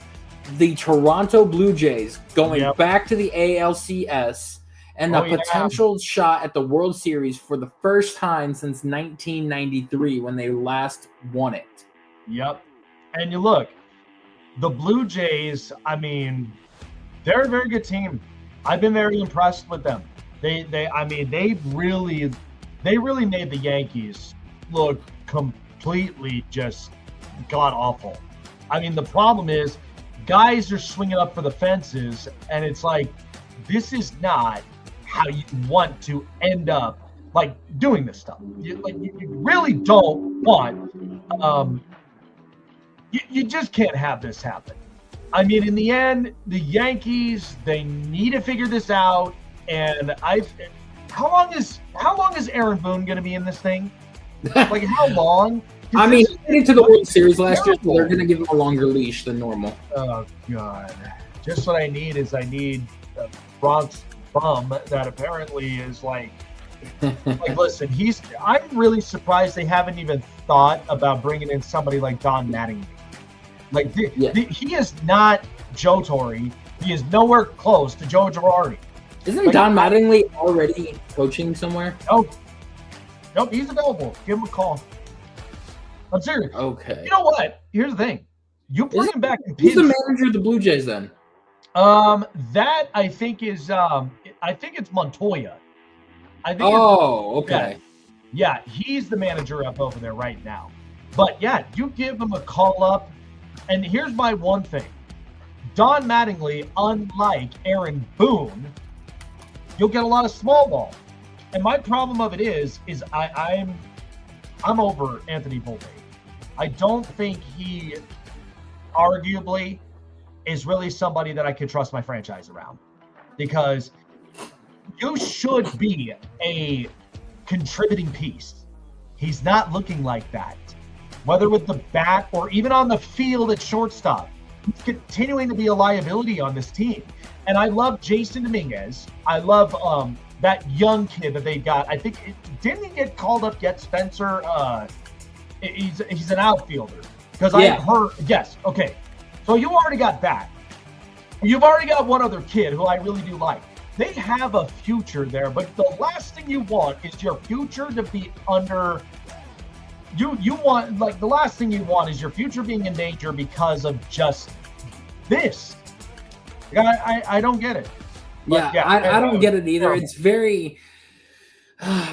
the Toronto Blue Jays going back to the ALCS and a potential shot at the World Series for the first time since 1993 when they last won it. Yep. And you look, the Blue Jays, I mean, they're a very good team. I've been very impressed with them. They really made the Yankees look completely just god awful. I mean, the problem is guys are swinging up for the fences, and it's like, this is not how you want to end up like doing this stuff. You really don't want. You just can't have this happen. I mean, in the end, the Yankees, they need to figure this out. And how long is Aaron Boone going to be in this thing? Like, how long? I mean, getting to the World Series last year, so they're going to give him a longer leash than normal. Oh God! Just what I need is a Bronx bum that apparently is like listen. I'm really surprised they haven't even thought about bringing in somebody like Don Mattingly. Like, he is not Joe Torre. He is nowhere close to Joe Girardi. Isn't Don Mattingly already coaching somewhere? Nope, he's available. Give him a call. I'm serious. Okay. You know what? Here's the thing. You put him back in Who's the manager of the Blue Jays then? That I think is I think it's Montoya. Okay. Yeah, he's the manager up over there right now. But yeah, you give him a call up. And here's my one thing. Don Mattingly, unlike Aaron Boone, you'll get a lot of small ball. And my problem of it is I'm over Anthony Volpe. I don't think he arguably is really somebody that I could trust my franchise around, because you should be a contributing piece. He's not looking like that. Whether with the bat or even on the field at shortstop, he's continuing to be a liability on this team. And I love Jason Dominguez. I love that young kid that they got. I think didn't he get called up yet, Spencer? He's an outfielder. Because I heard, yes, okay. So you already got that. You've already got one other kid who I really do like. They have a future there, but the last thing you want is your future to be under. You want, like, the last thing you want is your future being in danger because of just this. I don't get it. But I don't get it either. It's very,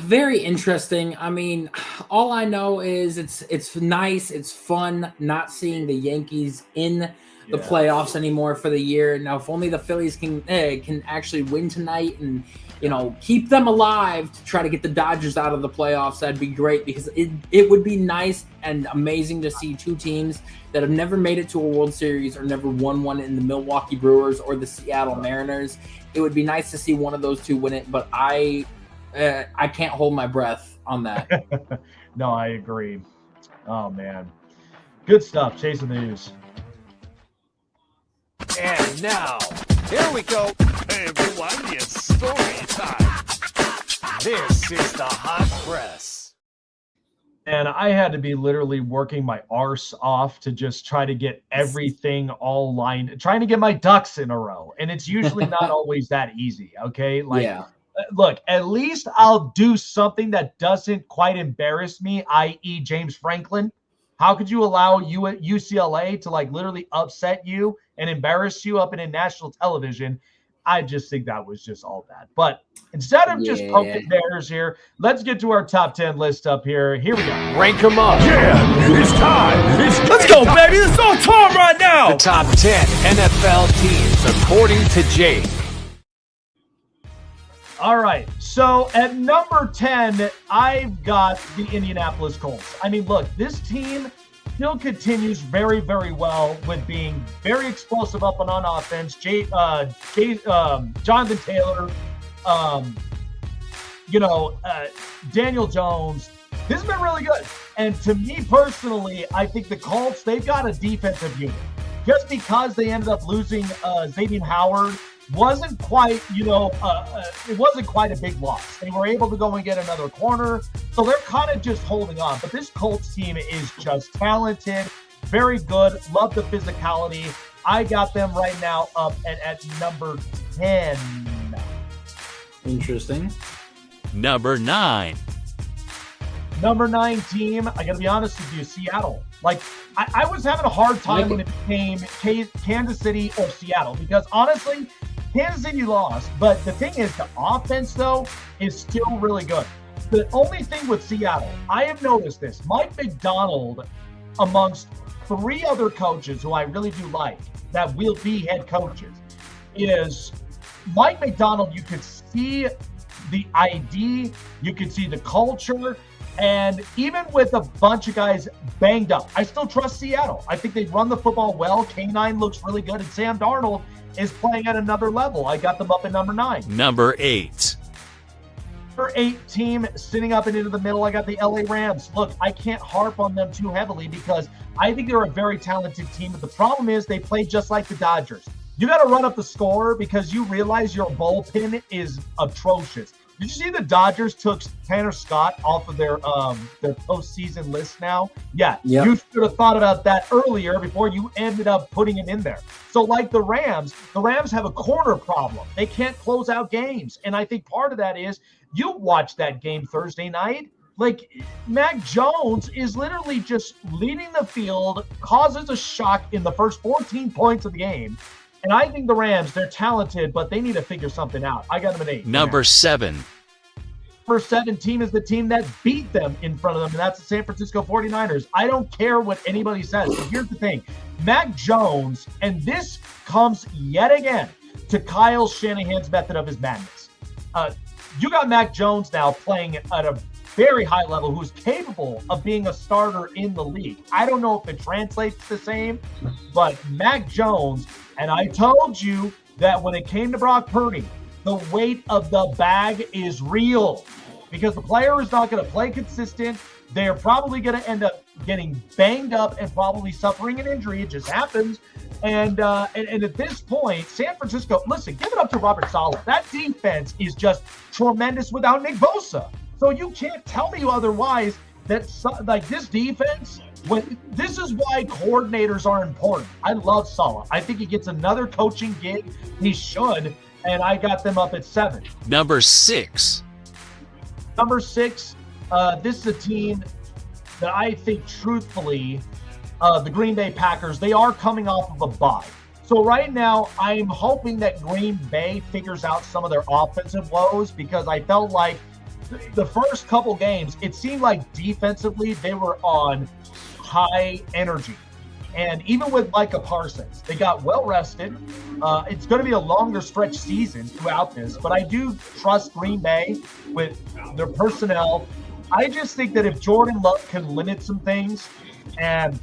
very interesting. I mean, all I know is it's nice, it's fun not seeing the Yankees in the playoffs anymore for the year. Now, if only the Phillies can actually win tonight and keep them alive to try to get the Dodgers out of the playoffs, that'd be great, because it would be nice and amazing to see two teams that have never made it to a World Series or never won one in the Milwaukee Brewers or the Seattle Mariners. It would be nice to see one of those two win it, but I can't hold my breath on that. No, I agree. Oh, man. Good stuff. Chasing the news. And now, here we go. Hey, everyone, it's story time. This is the Hot Press. And I had to be literally working my arse off to just try to get everything all lined, trying to get my ducks in a row. And it's usually not always that easy, okay? Look, at least I'll do something that doesn't quite embarrass me, i.e. James Franklin. How could you allow you at UCLA to literally upset you and embarrass you up in national television? I just think that was just all bad. But instead of just poking bears here, let's get to our top 10 list up here. Here we go. Rank them up. Yeah, it's time. Let's go, baby. It's on time right now. The top 10 NFL teams according to Jake. All right. So at number 10, I've got the Indianapolis Colts. I mean, look, this team still continues very, very well with being very explosive up and on offense. Jonathan Taylor, Daniel Jones. This has been really good. And to me personally, I think the Colts, they've got a defensive unit. Just because they ended up losing Xavier Howard wasn't quite, it wasn't quite a big loss. They were able to go and get another corner. So they're kind of just holding on. But this Colts team is just talented, very good. Love the physicality. I got them right now up at number 10. Interesting. Number 9. Number 9 team, I got to be honest with you, Seattle. I was having a hard time when it became Kansas City or Seattle, because honestly, Kansas City lost. But the thing is, the offense, though, is still really good. The only thing with Seattle, I have noticed this, Mike Macdonald, amongst 3 other coaches who I really do like that will be head coaches, is Mike Macdonald. You could see the ID, you could see the culture. And even with a bunch of guys banged up, I still trust Seattle. I think they run the football well. K9 looks really good, and Sam Darnold is playing at another level. I got them up at number 9. Number 8. Number 8 team sitting up and into the middle, I got the LA Rams. Look, I can't harp on them too heavily because I think they're a very talented team. But the problem is they play just like the Dodgers. You got to run up the score because you realize your bullpen is atrocious. Did you see the Dodgers took Tanner Scott off of their postseason list now? Yeah, yep. You should have thought about that earlier before you ended up putting him in there. So like the Rams have a corner problem. They can't close out games. And I think part of that is you watch that game Thursday night. Mac Jones is literally just leading the field, causes a shock in the first 14 points of the game. And I think the Rams, they're talented, but they need to figure something out. I got them at 8. Number 7. Number 7 team is the team that beat them in front of them, and that's the San Francisco 49ers. I don't care what anybody says. But here's the thing. Mac Jones, and this comes yet again to Kyle Shanahan's method of his madness. You got Mac Jones now playing at a very high level, who's capable of being a starter in the league. I don't know if it translates the same, but Mac Jones, and I told you that when it came to Brock Purdy, the weight of the bag is real because the player is not going to play consistent. They're probably going to end up getting banged up and probably suffering an injury. It just happens. And at this point, San Francisco, listen, give it up to Robert Saleh. That defense is just tremendous without Nick Bosa. So you can't tell me otherwise that this defense, this is why coordinators are important. I love Saleh. I think he gets another coaching gig. He should. And I got them up at 7. Number 6. Number 6, this is a team that I think truthfully, the Green Bay Packers, they are coming off of a bye. So right now, I'm hoping that Green Bay figures out some of their offensive woes because I felt like the first couple games, it seemed like defensively they were on high energy. And even with Micah Parsons, they got well rested. It's going to be a longer stretch season throughout this, but I do trust Green Bay with their personnel. I just think that if Jordan Love can limit some things and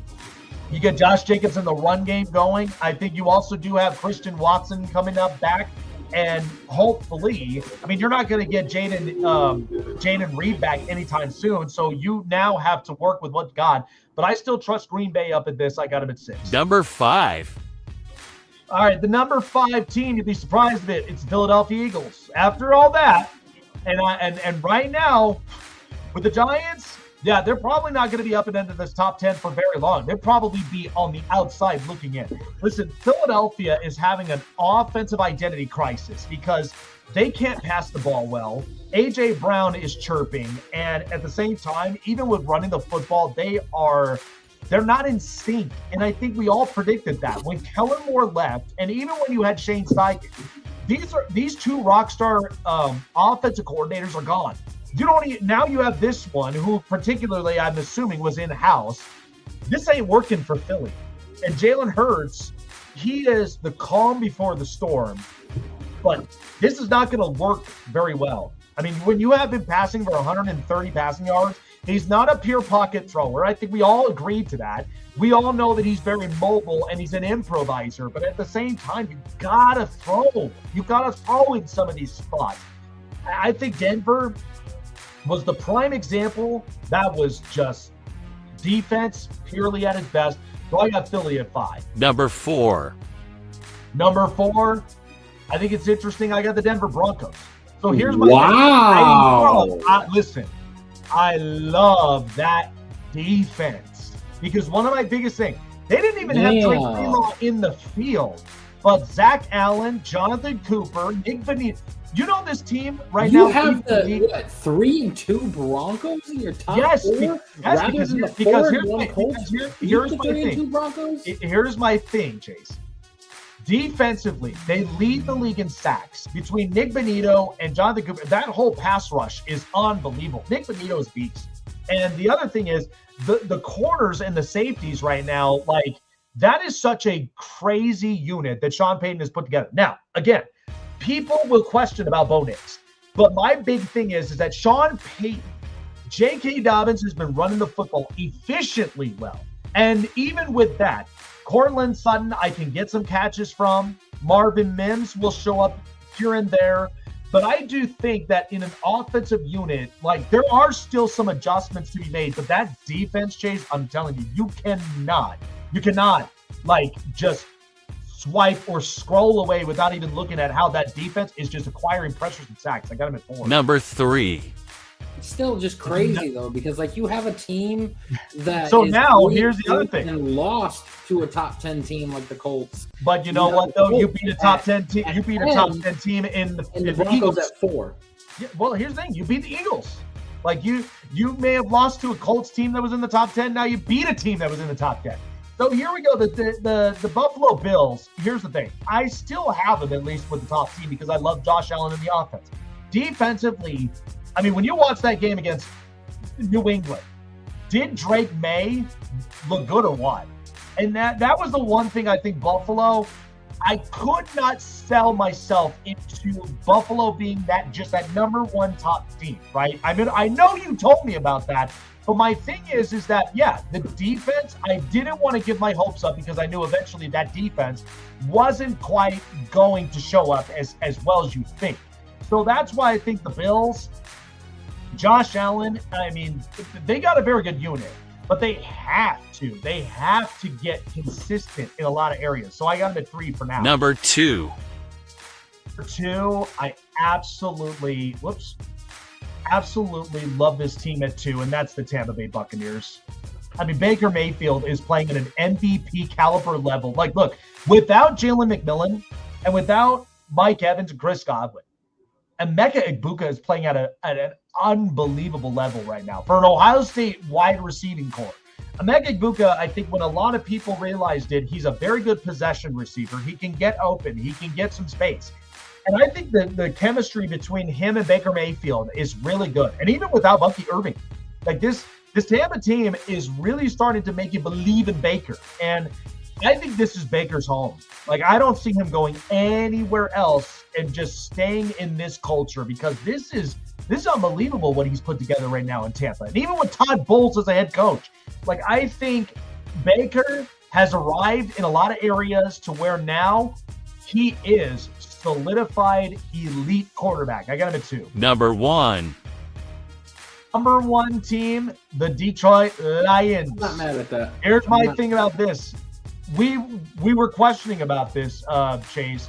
you get Josh Jacobs in the run game going, I think you also do have Christian Watson coming up back. And hopefully, I mean, you're not going to get Jaden Reed back anytime soon. So you now have to work with what God. But I still trust Green Bay up at this. I got him at 6. Number 5. All right, the number 5 team, you'd be surprised a bit. It's the Philadelphia Eagles. After all that, and right now, with the Giants, yeah, they're probably not going to be up and into this top 10 for very long. They'll probably be on the outside looking in. Listen, Philadelphia is having an offensive identity crisis because they can't pass the ball well. A.J. Brown is chirping, and at the same time, even with running the football, they're not in sync. And I think we all predicted that. When Kellen Moore left, and even when you had Shane Steichen, these two rock star offensive coordinators are gone. Now you have this one who particularly I'm assuming was in-house. This ain't working for Philly. And Jalen Hurts, he is the calm before the storm. But this is not going to work very well. I mean, when you have him passing for 130 passing yards, he's not a pure pocket thrower. I think we all agreed to that. We all know that he's very mobile and he's an improviser. But at the same time, you got to throw. You got to throw in some of these spots. I think Denver was the prime example. That was just defense purely at its best. So I got Philly at 5. Number 4. Number 4, I think it's interesting. I got the Denver Broncos. So here's my listen, I love that defense because one of my biggest things, they didn't even have Drake Greenlaw in the field, but Zach Allen, Jonathan Cooper, Nick Benito. You know this team right now. You have the 3-2 Broncos in your top 4? Yes, rather than the 4-1 Colts. Here's my thing. Here's my thing, Chase. Defensively, they lead the league in sacks between Nick Benito and Jonathan Cooper. That whole pass rush is unbelievable. Nick Benito is beast. And the other thing is the corners and the safeties right now, like that is such a crazy unit that Sean Payton has put together. Now, again, people will question about Bo Nix, but my big thing is that Sean Payton, J.K. Dobbins has been running the football efficiently well. And even with that, Cortland Sutton, I can get some catches from. Marvin Mims will show up here and there. But I do think that in an offensive unit, like there are still some adjustments to be made. But that defense, Chase, I'm telling you, you cannot like just swipe or scroll away without even looking at how that defense is just acquiring pressures and sacks. I got him at 4. Number 3. Still just crazy though, because like you have a team that so now here's the other thing and lost to a top 10 team like the Colts. But you know what though, you beat a top 10 team. You beat a top 10 team in the Broncos Eagles at 4. Yeah, well, here's the thing: you beat the Eagles. Like you may have lost to a Colts team that was in the top 10. Now you beat a team that was in the top 10. So here we go. The Buffalo Bills. Here's the thing: I still have them at least with the top team because I love Josh Allen in the offense. Defensively, I mean, when you watch that game against New England, did Drake May look good or what? And that was the one thing I think Buffalo, I could not sell myself into Buffalo being that number 1 top team, right? I mean, I know you told me about that, but my thing is that, yeah, the defense, I didn't want to give my hopes up because I knew eventually that defense wasn't quite going to show up as well as you think. So that's why I think the Bills, Josh Allen, I mean, they got a very good unit, but they have to get consistent in a lot of areas. So I got them at 3 for now. Number 2. Number 2, I absolutely love this team at 2, and that's the Tampa Bay Buccaneers. I mean, Baker Mayfield is playing at an MVP caliber level. Like, look, without Jalen McMillan and without Mike Evans and Chris Godwin, Emeka Egbuka is playing at an unbelievable level right now for an Ohio State wide receiving core. Emeka Egbuka, I think when a lot of people realized it, he's a very good possession receiver. He can get open. He can get some space. And I think the chemistry between him and Baker Mayfield is really good. And even without Bucky Irving, like this this Tampa team is really starting to make you believe in Baker. And I think this is Baker's home. Like, I don't see him going anywhere else and just staying in this culture, because this is unbelievable what he's put together right now in Tampa. And even with Todd Bowles as a head coach, like, I think Baker has arrived in a lot of areas to where now he is solidified elite quarterback. I got him at 2. Number 1. Number 1 team, the Detroit Lions. I'm not mad at that. Here's my thing about this. We were questioning about this, Chase.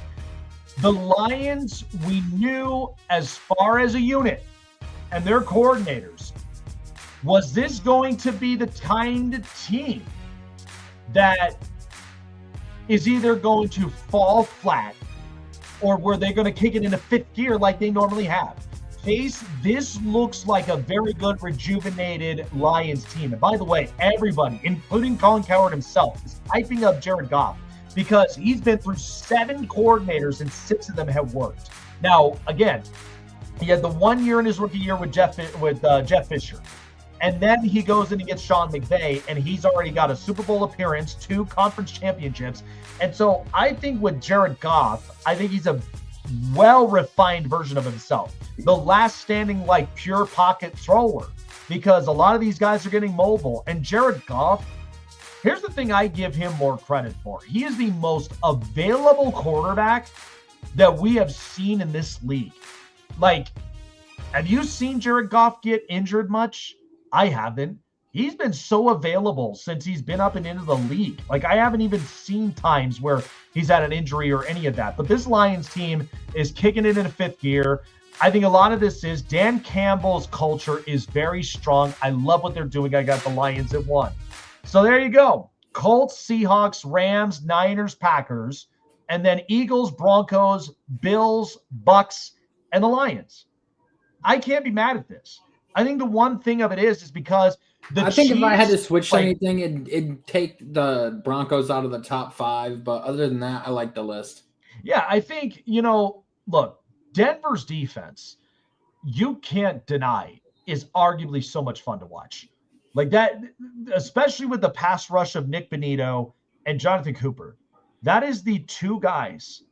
The Lions, we knew as far as a unit and their coordinators, was this going to be the kind of team that is either going to fall flat, or were they going to kick it into 5th gear like they normally have? Chase, this looks like a very good, rejuvenated Lions team. And by the way, everybody, including Colin Cowherd himself, is hyping up Jared Goff, because he's been through 7 coordinators and 6 of them have worked. Now, again, he had the 1 year in his rookie year with Jeff Fisher. And then he goes in and gets Sean McVay, and he's already got a Super Bowl appearance, 2 conference championships. And so I think with Jared Goff, I think he's a well-refined version of himself. The last standing, like, pure pocket thrower, because a lot of these guys are getting mobile. And Jared Goff, here's the thing I give him more credit for. He is the most available quarterback that we have seen in this league. Like, have you seen Jared Goff get injured much? I haven't. He's been so available since he's been up and into the league. Like, I haven't even seen times where he's had an injury or any of that. But this Lions team is kicking it into 5th gear. I think a lot of this is Dan Campbell's culture is very strong. I love what they're doing. I got the Lions at 1. So there you go. Colts, Seahawks, Rams, Niners, Packers, and then Eagles, Broncos, Bills, Bucks, and the Lions. I can't be mad at this. I think the one thing of it is because I think if I had to switch anything, it'd take the Broncos out of the top 5. But other than that, I like the list. Yeah, I think, look, Denver's defense, you can't deny, is arguably so much fun to watch. Like that, especially with the pass rush of Nick Bonito and Jonathan Cooper. That is the 2 guys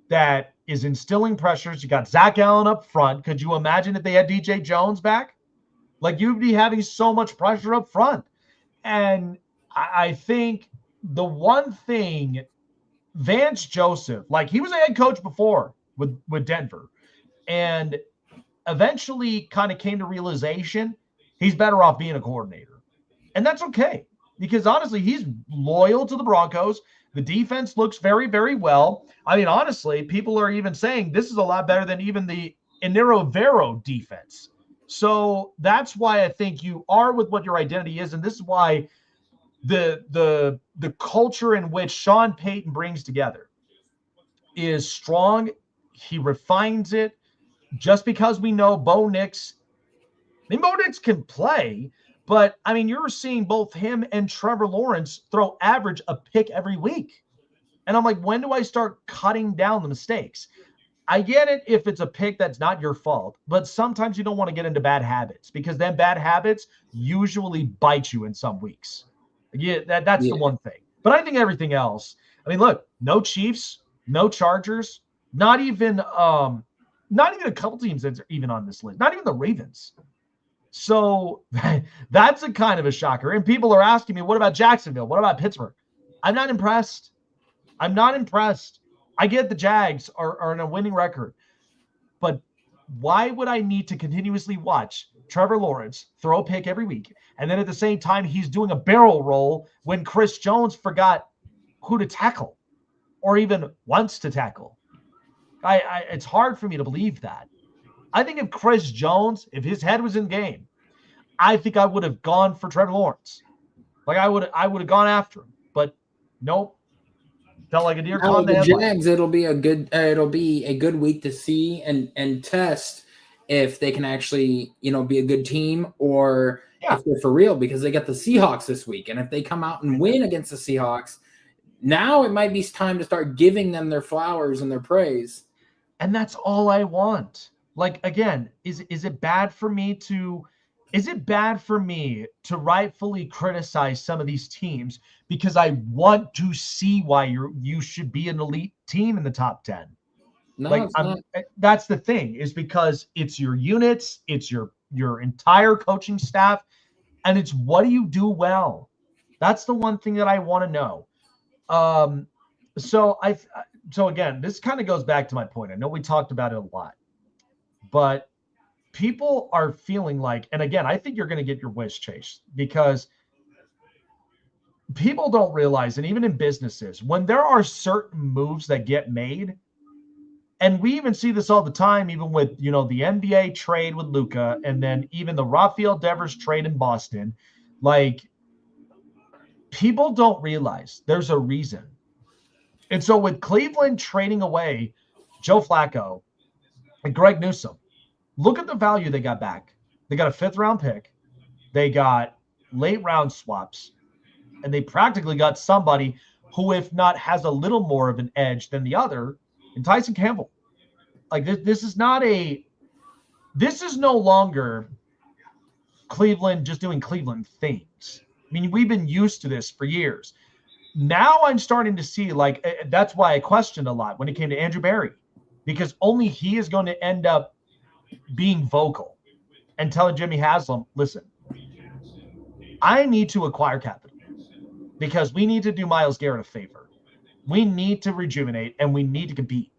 that is instilling pressures. You got Zach Allen up front. Could you imagine if they had DJ Jones back? Like, you'd be having so much pressure up front. And I think the one thing, Vance Joseph, like, he was a head coach before with Denver, and eventually kind of came to realization he's better off being a coordinator. And that's okay, because honestly, he's loyal to the Broncos. The defense looks very, very well. I mean, honestly, people are even saying this is a lot better than even the Enero Vero defense. So that's why I think you are with what your identity is. And this is why the culture in which Sean Payton brings together is strong. He refines it. Just because we know Bo Nix can play, but I mean, you're seeing both him and Trevor Lawrence average a pick every week. And I'm like, when do I start cutting down the mistakes? I get it if it's a pick that's not your fault, but sometimes you don't want to get into bad habits, because then bad habits usually bite you in some weeks. Yeah, that's the one thing. But I think everything else, I mean, look, no Chiefs, no Chargers, not even a couple teams that's even on this list, not even the Ravens. So that's a kind of a shocker. And people are asking me, what about Jacksonville? What about Pittsburgh? I'm not impressed. I get the Jags are on a winning record, but why would I need to continuously watch Trevor Lawrence throw a pick every week, and then at the same time he's doing a barrel roll when Chris Jones forgot who to tackle or even wants to tackle? It's hard for me to believe that. I think if Chris Jones, if his head was in game, I think I would have gone for Trevor Lawrence. Like, I would have gone after him, but nope. Felt like a deer caught the Jags. It'll be a good week to see and test if they can actually, be a good team, or if they're for real, because they got the Seahawks this week. And if they come out and win against the Seahawks, now it might be time to start giving them their flowers and their praise. And that's all I want. Like, again, is it bad for me to is it bad for me to rightfully criticize some of these teams because I want to see why you should be an elite team in the top 10? No, Like it's not. that's the thing, is because it's your units, it's your entire coaching staff, and it's what do you do well? That's the one thing that I want to know. Um, so so again, this kind of goes back to my point. I know we talked about it a lot, but people are feeling like, and again, I think you're going to get your wish, Chase, because people don't realize, and even in businesses, when there are certain moves that get made, and we even see this all the time, even with, the NBA trade with Luka, and then even the Rafael Devers trade in Boston, like, people don't realize there's a reason. And so with Cleveland trading away Joe Flacco and Greg Newsome, look at the value they got back. They got a 5th-round pick. They got late-round swaps. And they practically got somebody who, if not has a little more of an edge than the other, in Tyson Campbell. Like, this is no longer Cleveland just doing Cleveland things. I mean, we've been used to this for years. Now I'm starting to see, like, that's why I questioned a lot when it came to Andrew Berry, because only he is going to end up being vocal and telling Jimmy Haslam, listen, I need to acquire capital because we need to do Myles Garrett a favor. We need to rejuvenate and we need to compete.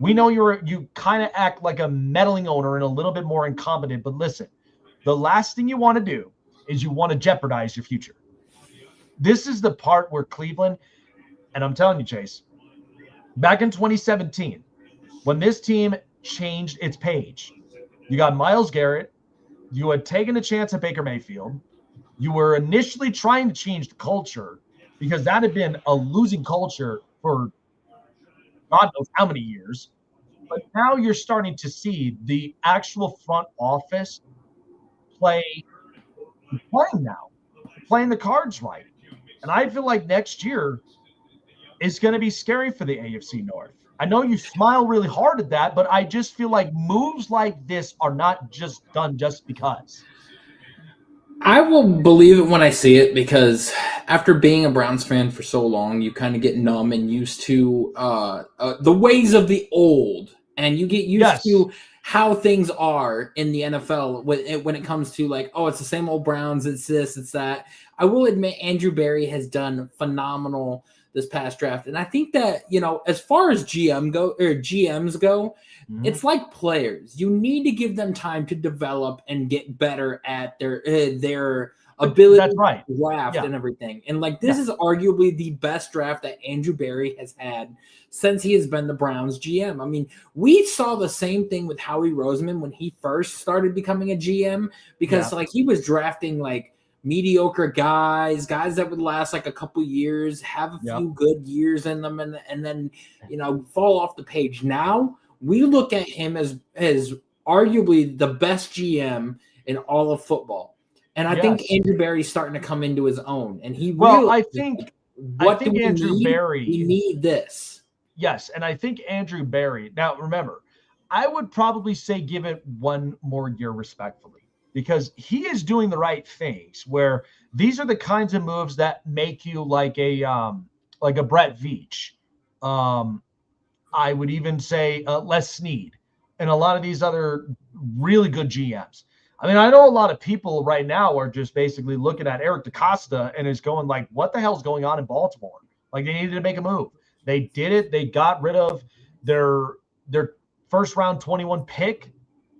We know you kind of act like a meddling owner and a little bit more incompetent, but listen, the last thing you want to do is you want to jeopardize your future. This is the part where Cleveland, and I'm telling you, Chase, back in 2017, when this team changed its page, you got Myles Garrett, you had taken a chance at Baker Mayfield, you were initially trying to change the culture because that had been a losing culture for God knows how many years. But now you're starting to see the actual front office playing now, playing the cards right. And I feel like next year is going to be scary for the AFC North. I know you smile really hard at that, but I just feel like moves like this are not just done just because. I will believe it when I see it, because after being a Browns fan for so long, you kind of get numb and used to the ways of the old, and you get used to how things are in the NFL when it comes to, like, oh, it's the same old Browns, it's this, it's that. I will admit Andrew Berry has done phenomenal this past draft, and I think that, as far as GMs go, it's like players. You need to give them time to develop and get better at their ability to draft and everything. And this is arguably the best draft that Andrew Berry has had since he has been the Browns GM. I mean, we saw the same thing with Howie Roseman when he first started becoming a GM, because he was drafting mediocre guys that would last a couple years, have a few good years in them, and then fall off the page. Now we look at him as arguably the best GM in all of football. And I think Andrew Berry's starting to come into his own. And he I think Andrew Berry, we need this. Yes, and I think Andrew Berry, now remember, I would probably say give it one more year respectfully, because he is doing the right things, where these are the kinds of moves that make you like a Brett Veach. I would even say Les Snead and a lot of these other really good GMs. I mean, I know a lot of people right now are just basically looking at Eric DeCosta and is going like, what the hell's going on in Baltimore? Like, they needed to make a move. They did it. They got rid of their first round 21 pick,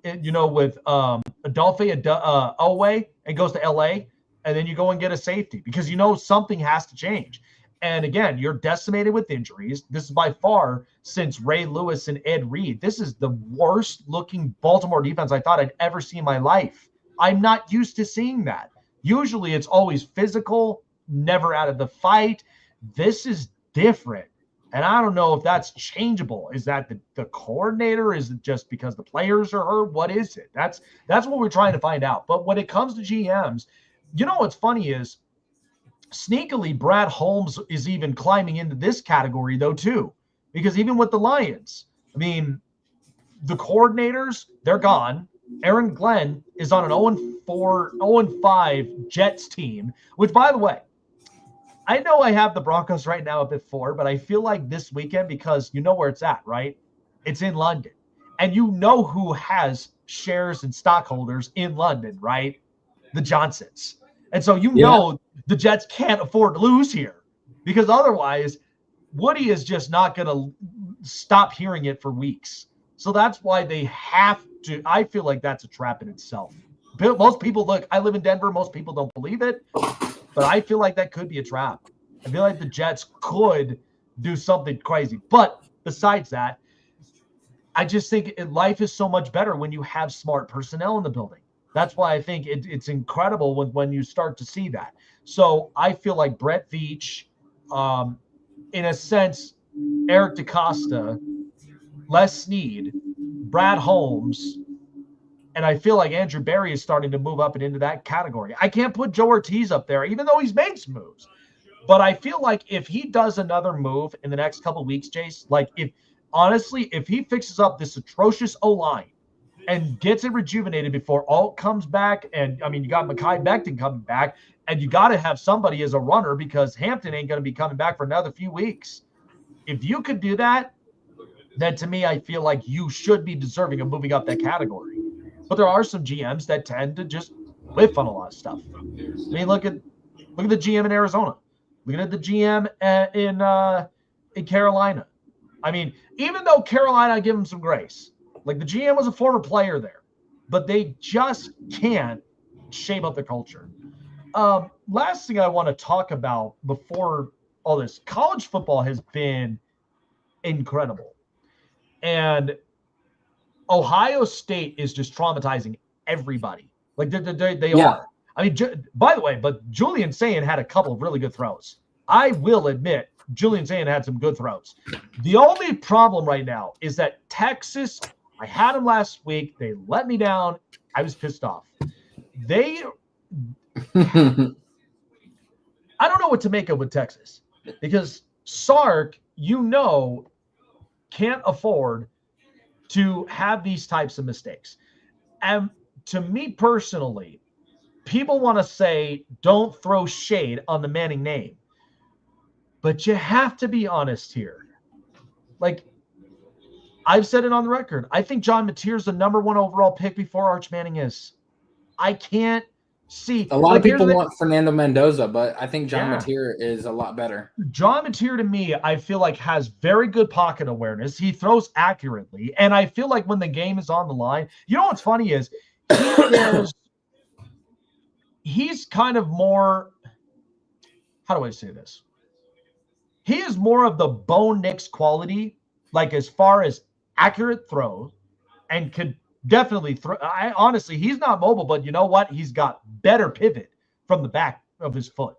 with Adolphe Oweh, and goes to LA. And then you go and get a safety because something has to change. And again, you're decimated with injuries. This is by far, since Ray Lewis and Ed Reed, this is the worst looking Baltimore defense I thought I'd ever see in my life. I'm not used to seeing that. Usually it's always physical, never out of the fight. This is different. And I don't know if that's changeable. Is that the coordinator? Is it just because the players are hurt? What is it? That's what we're trying to find out. But when it comes to GMs, what's funny is, sneakily, Brad Holmes is even climbing into this category, though, too, because even with the Lions, I mean, the coordinators, they're gone. Aaron Glenn is on an 0-4, 0-5 Jets team, which, by the way, I know I have the Broncos right now up at 4, but I feel like this weekend, because you know where it's at, right? It's in London. And you know who has shares and stockholders in London, right? The Johnsons. And so you know the Jets can't afford to lose here, because otherwise Woody is just not going to stop hearing it for weeks. So that's why they have to. I feel like that's a trap in itself. Most people, look, I live in Denver. Most people don't believe it, but I feel like that could be a trap. I feel like the Jets could do something crazy. But besides that, I just think life is so much better when you have smart personnel in the building. That's why I think it's incredible when you start to see that. So I feel like Brett Veach, in a sense, Eric DeCosta, Les Snead, Brad Holmes, and I feel like Andrew Berry is starting to move up and into that category. I can't put Joe Ortiz up there, even though he's made some moves. But I feel like if he does another move in the next couple of weeks, Jace, like if he fixes up this atrocious O-line and gets it rejuvenated before Alt comes back, and I mean, you got Mekhi Becton coming back, and you got to have somebody as a runner because Hampton ain't going to be coming back for another few weeks. If you could do that, then to me, I feel like you should be deserving of moving up that category. But there are some GMs that tend to just whiff on a lot of stuff. I mean, look at the GM in Arizona. Look at the GM in Carolina. I mean, even though Carolina, I give them some grace. Like, the GM was a former player there, but they just can't shape up the culture. Last thing I want to talk about before all this, college football has been incredible. And Ohio State is just traumatizing everybody. Like, they are. I mean, by the way, but Julian Sayin had a couple of really good throws. I will admit, Julian Sayin had some good throws. The only problem right now is that Texas, I had them last week. They let me down. I was pissed off. I don't know what to make of with Texas, because Sark, can't afford to have these types of mistakes. And to me personally, people want to say, don't throw shade on the Manning name. But you have to be honest here. Like, I've said it on the record. I think John Mateer is the number 1 overall pick before Arch Manning is. I can't see. A lot of people want Fernando Mendoza, but I think John Mateer is a lot better. John Mateer, to me, I feel like has very good pocket awareness. He throws accurately. And I feel like when the game is on the line, you know what's funny is he's kind of more, how do I say this? He is more of the Bo Nix quality, like as far as accurate throw, and could definitely throw. Honestly, he's not mobile, but you know what? He's got better pivot from the back of his foot.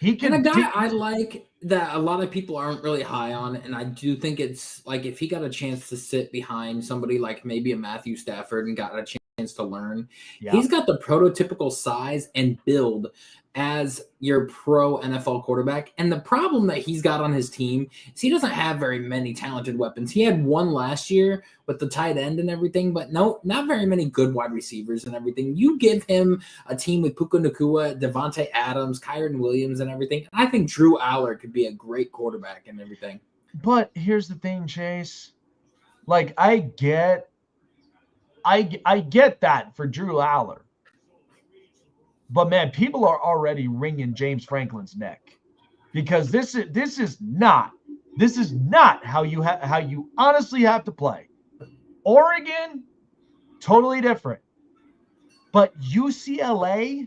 He can. And a guy I like that a lot of people aren't really high on, and I do think it's like if he got a chance to sit behind somebody like maybe a Matthew Stafford and got a chance to learn, he's got the prototypical size and build as your pro NFL quarterback. And the problem that he's got on his team is he doesn't have very many talented weapons. He had one last year with the tight end and everything, but no, not very many good wide receivers and everything. You give him a team with Puka Nacua, Devontae Adams, Kyron Williams and everything. I think Drew Aller could be a great quarterback and everything. But here's the thing, Chase. Like, I get that for Drew Aller. But man, people are already wringing James Franklin's neck, because this is not how you honestly have to play. Oregon, totally different. But UCLA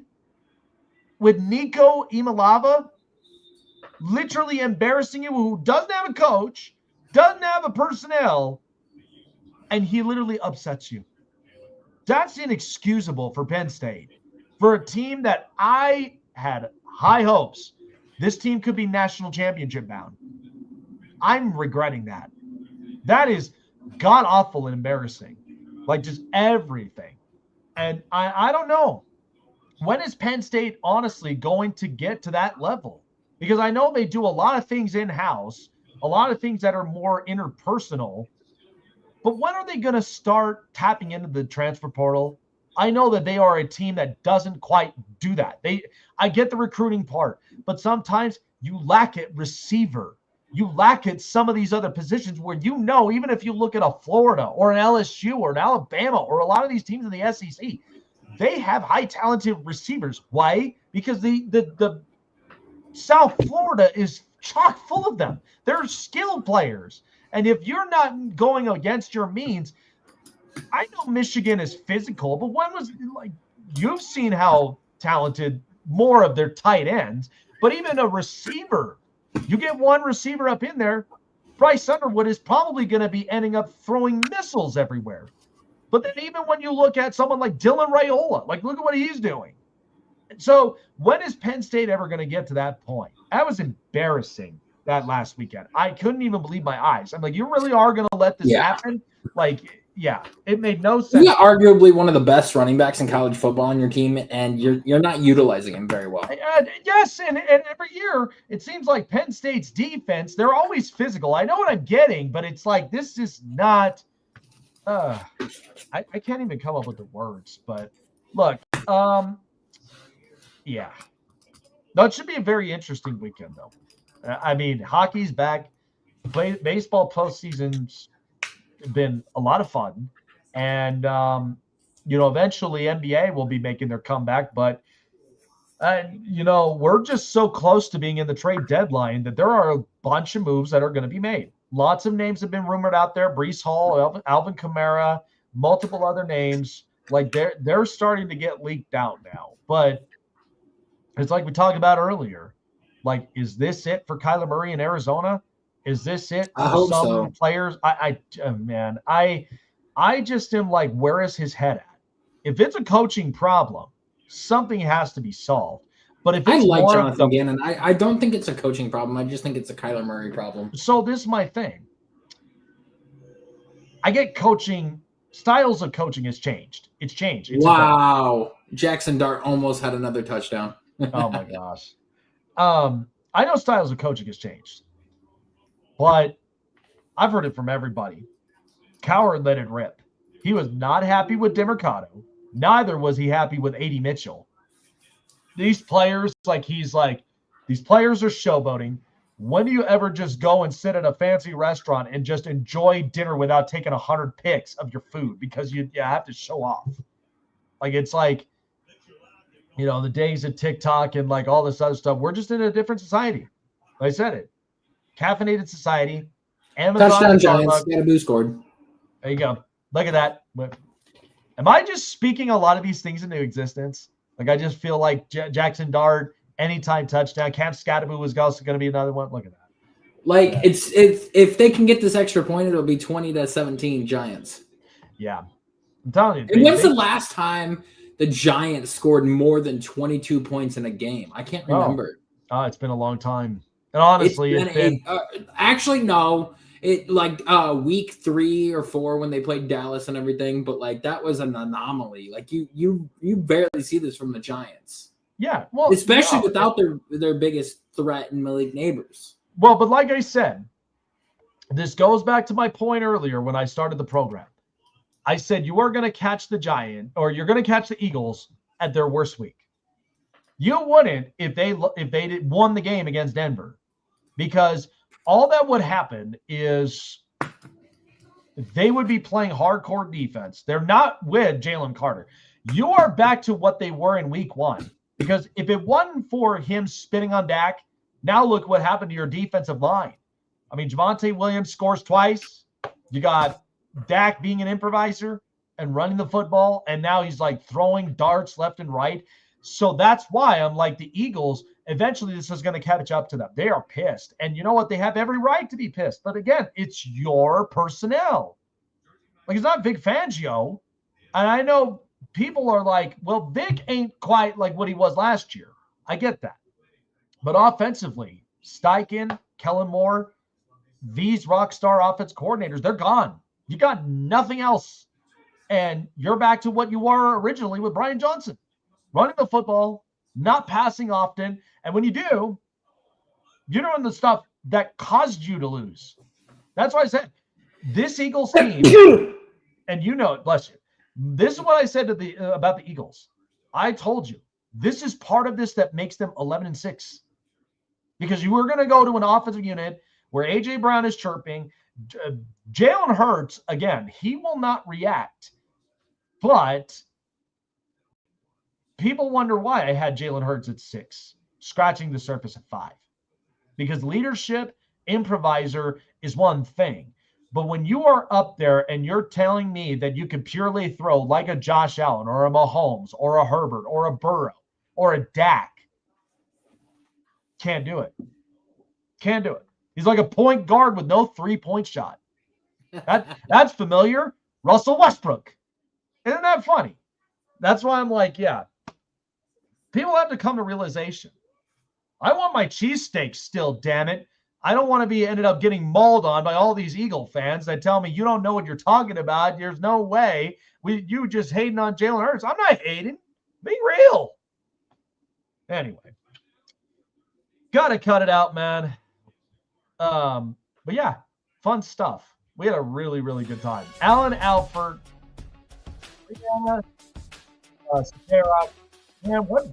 with Nico Imalava literally embarrassing you, who doesn't have a coach, doesn't have a personnel, and he literally upsets you. That's inexcusable for Penn State. For a team that I had high hopes, this team could be national championship bound. I'm regretting that. That is god-awful and embarrassing. Like, just everything. And I don't know. When is Penn State honestly going to get to that level? Because I know they do a lot of things in-house, a lot of things that are more interpersonal. But when are they going to start tapping into the transfer portal? I know that they are a team that doesn't quite do that. I get the recruiting part, but sometimes you lack it receiver. You lack it some of these other positions where, even if you look at a Florida or an LSU or an Alabama or a lot of these teams in the SEC, they have high talented receivers. Why? Because the South Florida is chock full of them. They're skilled players. And if you're not going against your means, I know Michigan is physical, but you've seen how talented more of their tight ends, but even a receiver, you get one receiver up in there, Bryce Underwood is probably going to be ending up throwing missiles everywhere. But then even when you look at someone like Dylan Raiola, look at what he's doing. So when is Penn State ever going to get to that point? That was embarrassing that last weekend. I couldn't even believe my eyes. I'm like, you really are going to let this happen? It made no sense. You got arguably one of the best running backs in college football on your team, and you're not utilizing him very well. Yes, and every year it seems like Penn State's defense, they're always physical. I know what I'm getting, but it's like this is not I can't even come up with the words. But look, yeah. No, it should be a very interesting weekend, though. I mean, hockey's back. Baseball postseason's been a lot of fun. And, eventually NBA will be making their comeback. But, we're just so close to being in the trade deadline that there are a bunch of moves that are going to be made. Lots of names have been rumored out there. Breece Hall, Alvin Kamara, multiple other names. They're starting to get leaked out now. But it's like we talked about earlier. Is this it for Kyler Murray in Arizona? Is this it for some players? I just am like, where is his head at? If it's a coaching problem, something has to be solved. But if it's Jonathan Gannon, I don't think it's a coaching problem. I just think it's a Kyler Murray problem. So this is my thing. I get coaching. Styles of coaching has changed. It's changed. Wow. Jackson Dart almost had another touchdown. Oh, my gosh. I know styles of coaching has changed, but I've heard it from everybody. Cowher let it rip. He was not happy with DeMercado. Neither was he happy with A.D. Mitchell. These players, these players are showboating. When do you ever just go and sit at a fancy restaurant and just enjoy dinner without taking 100 pics of your food because you have to show off? The days of TikTok and all this other stuff. We're just in a different society. I said it. Caffeinated society. Amazon. Touchdown Giants. Scatterboo scored. There you go. Look at that. Am I just speaking a lot of these things into existence? I just feel like Jackson Dart, anytime touchdown. Camp Scatterboo was also going to be another one. Look at that. It's if they can get this extra point, it'll be 20-17 Giants. Yeah. I'm telling you. And when's the last time the Giants scored more than 22 points in a game? I can't remember. Oh, it's been a long time. And honestly, it's been actually, no. It week 3 or 4 when they played Dallas and everything, but that was an anomaly. You barely see this from the Giants. Yeah, well, especially without their biggest threat in Malik Neighbors. Well, but like I said, this goes back to my point earlier when I started the program. I said you are going to catch the Giant, or you're going to catch the Eagles at their worst week. You wouldn't if they won the game against Denver, because all that would happen is they would be playing hardcore defense. They're not with Jalen Carter. You are back to what they were in week 1, because if it wasn't for him spitting on Dak, now look what happened to your defensive line. I mean, Javonte Williams scores twice. You got Dak being an improviser and running the football, and now he's throwing darts left and right. So that's why I'm like, the Eagles, eventually this is going to catch up to them. They are pissed. And you know what? They have every right to be pissed. But again, it's your personnel. It's not Vic Fangio. And I know people are like, well, Vic ain't quite like what he was last year. I get that. But offensively, Steichen, Kellen Moore, these rock star offense coordinators, they're gone. You got nothing else. And you're back to what you were originally with Brian Johnson. Running the football, not passing often. And when you do, you're doing the stuff that caused you to lose. That's why I said this Eagles team, and bless you, This is what I said to the about the Eagles. I told you this is part of this that makes them 11-6, because you were going to go to an offensive unit where AJ Brown is chirping. Jalen Hurts, again, he will not react, but people wonder why I had Jalen Hurts at 6, scratching the surface at 5, because leadership, improviser is one thing. But when you are up there and you're telling me that you can purely throw like a Josh Allen or a Mahomes or a Herbert or a Burrow or a Dak, can't do it. Can't do it. He's like a point guard with no 3-point shot. That's familiar. Russell Westbrook. Isn't that funny? That's why I'm like, yeah. People have to come to realization. I want my cheesesteak still, damn it. I don't want to be ended up getting mauled on by all these Eagle fans that tell me you don't know what you're talking about. There's no way. You just hating on Jalen Hurts. I'm not hating. Be real. Anyway. Got to cut it out, man. But yeah, fun stuff. We had a really, really good time. Alan Alford. Brianna. Sarah. Man, what?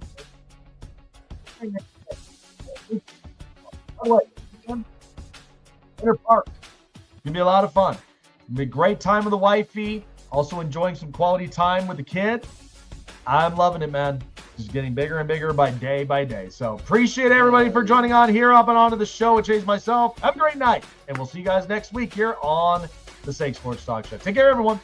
Winter Park. It's gonna be a lot of fun. It'll be a great time with the wifey. Also enjoying some quality time with the kid. I'm loving it, man. Just getting bigger and bigger by day. So appreciate everybody for joining on here, up and onto the show with Chase myself. Have a great night, and we'll see you guys next week here on the Sake Sports Talk Show. Take care, everyone.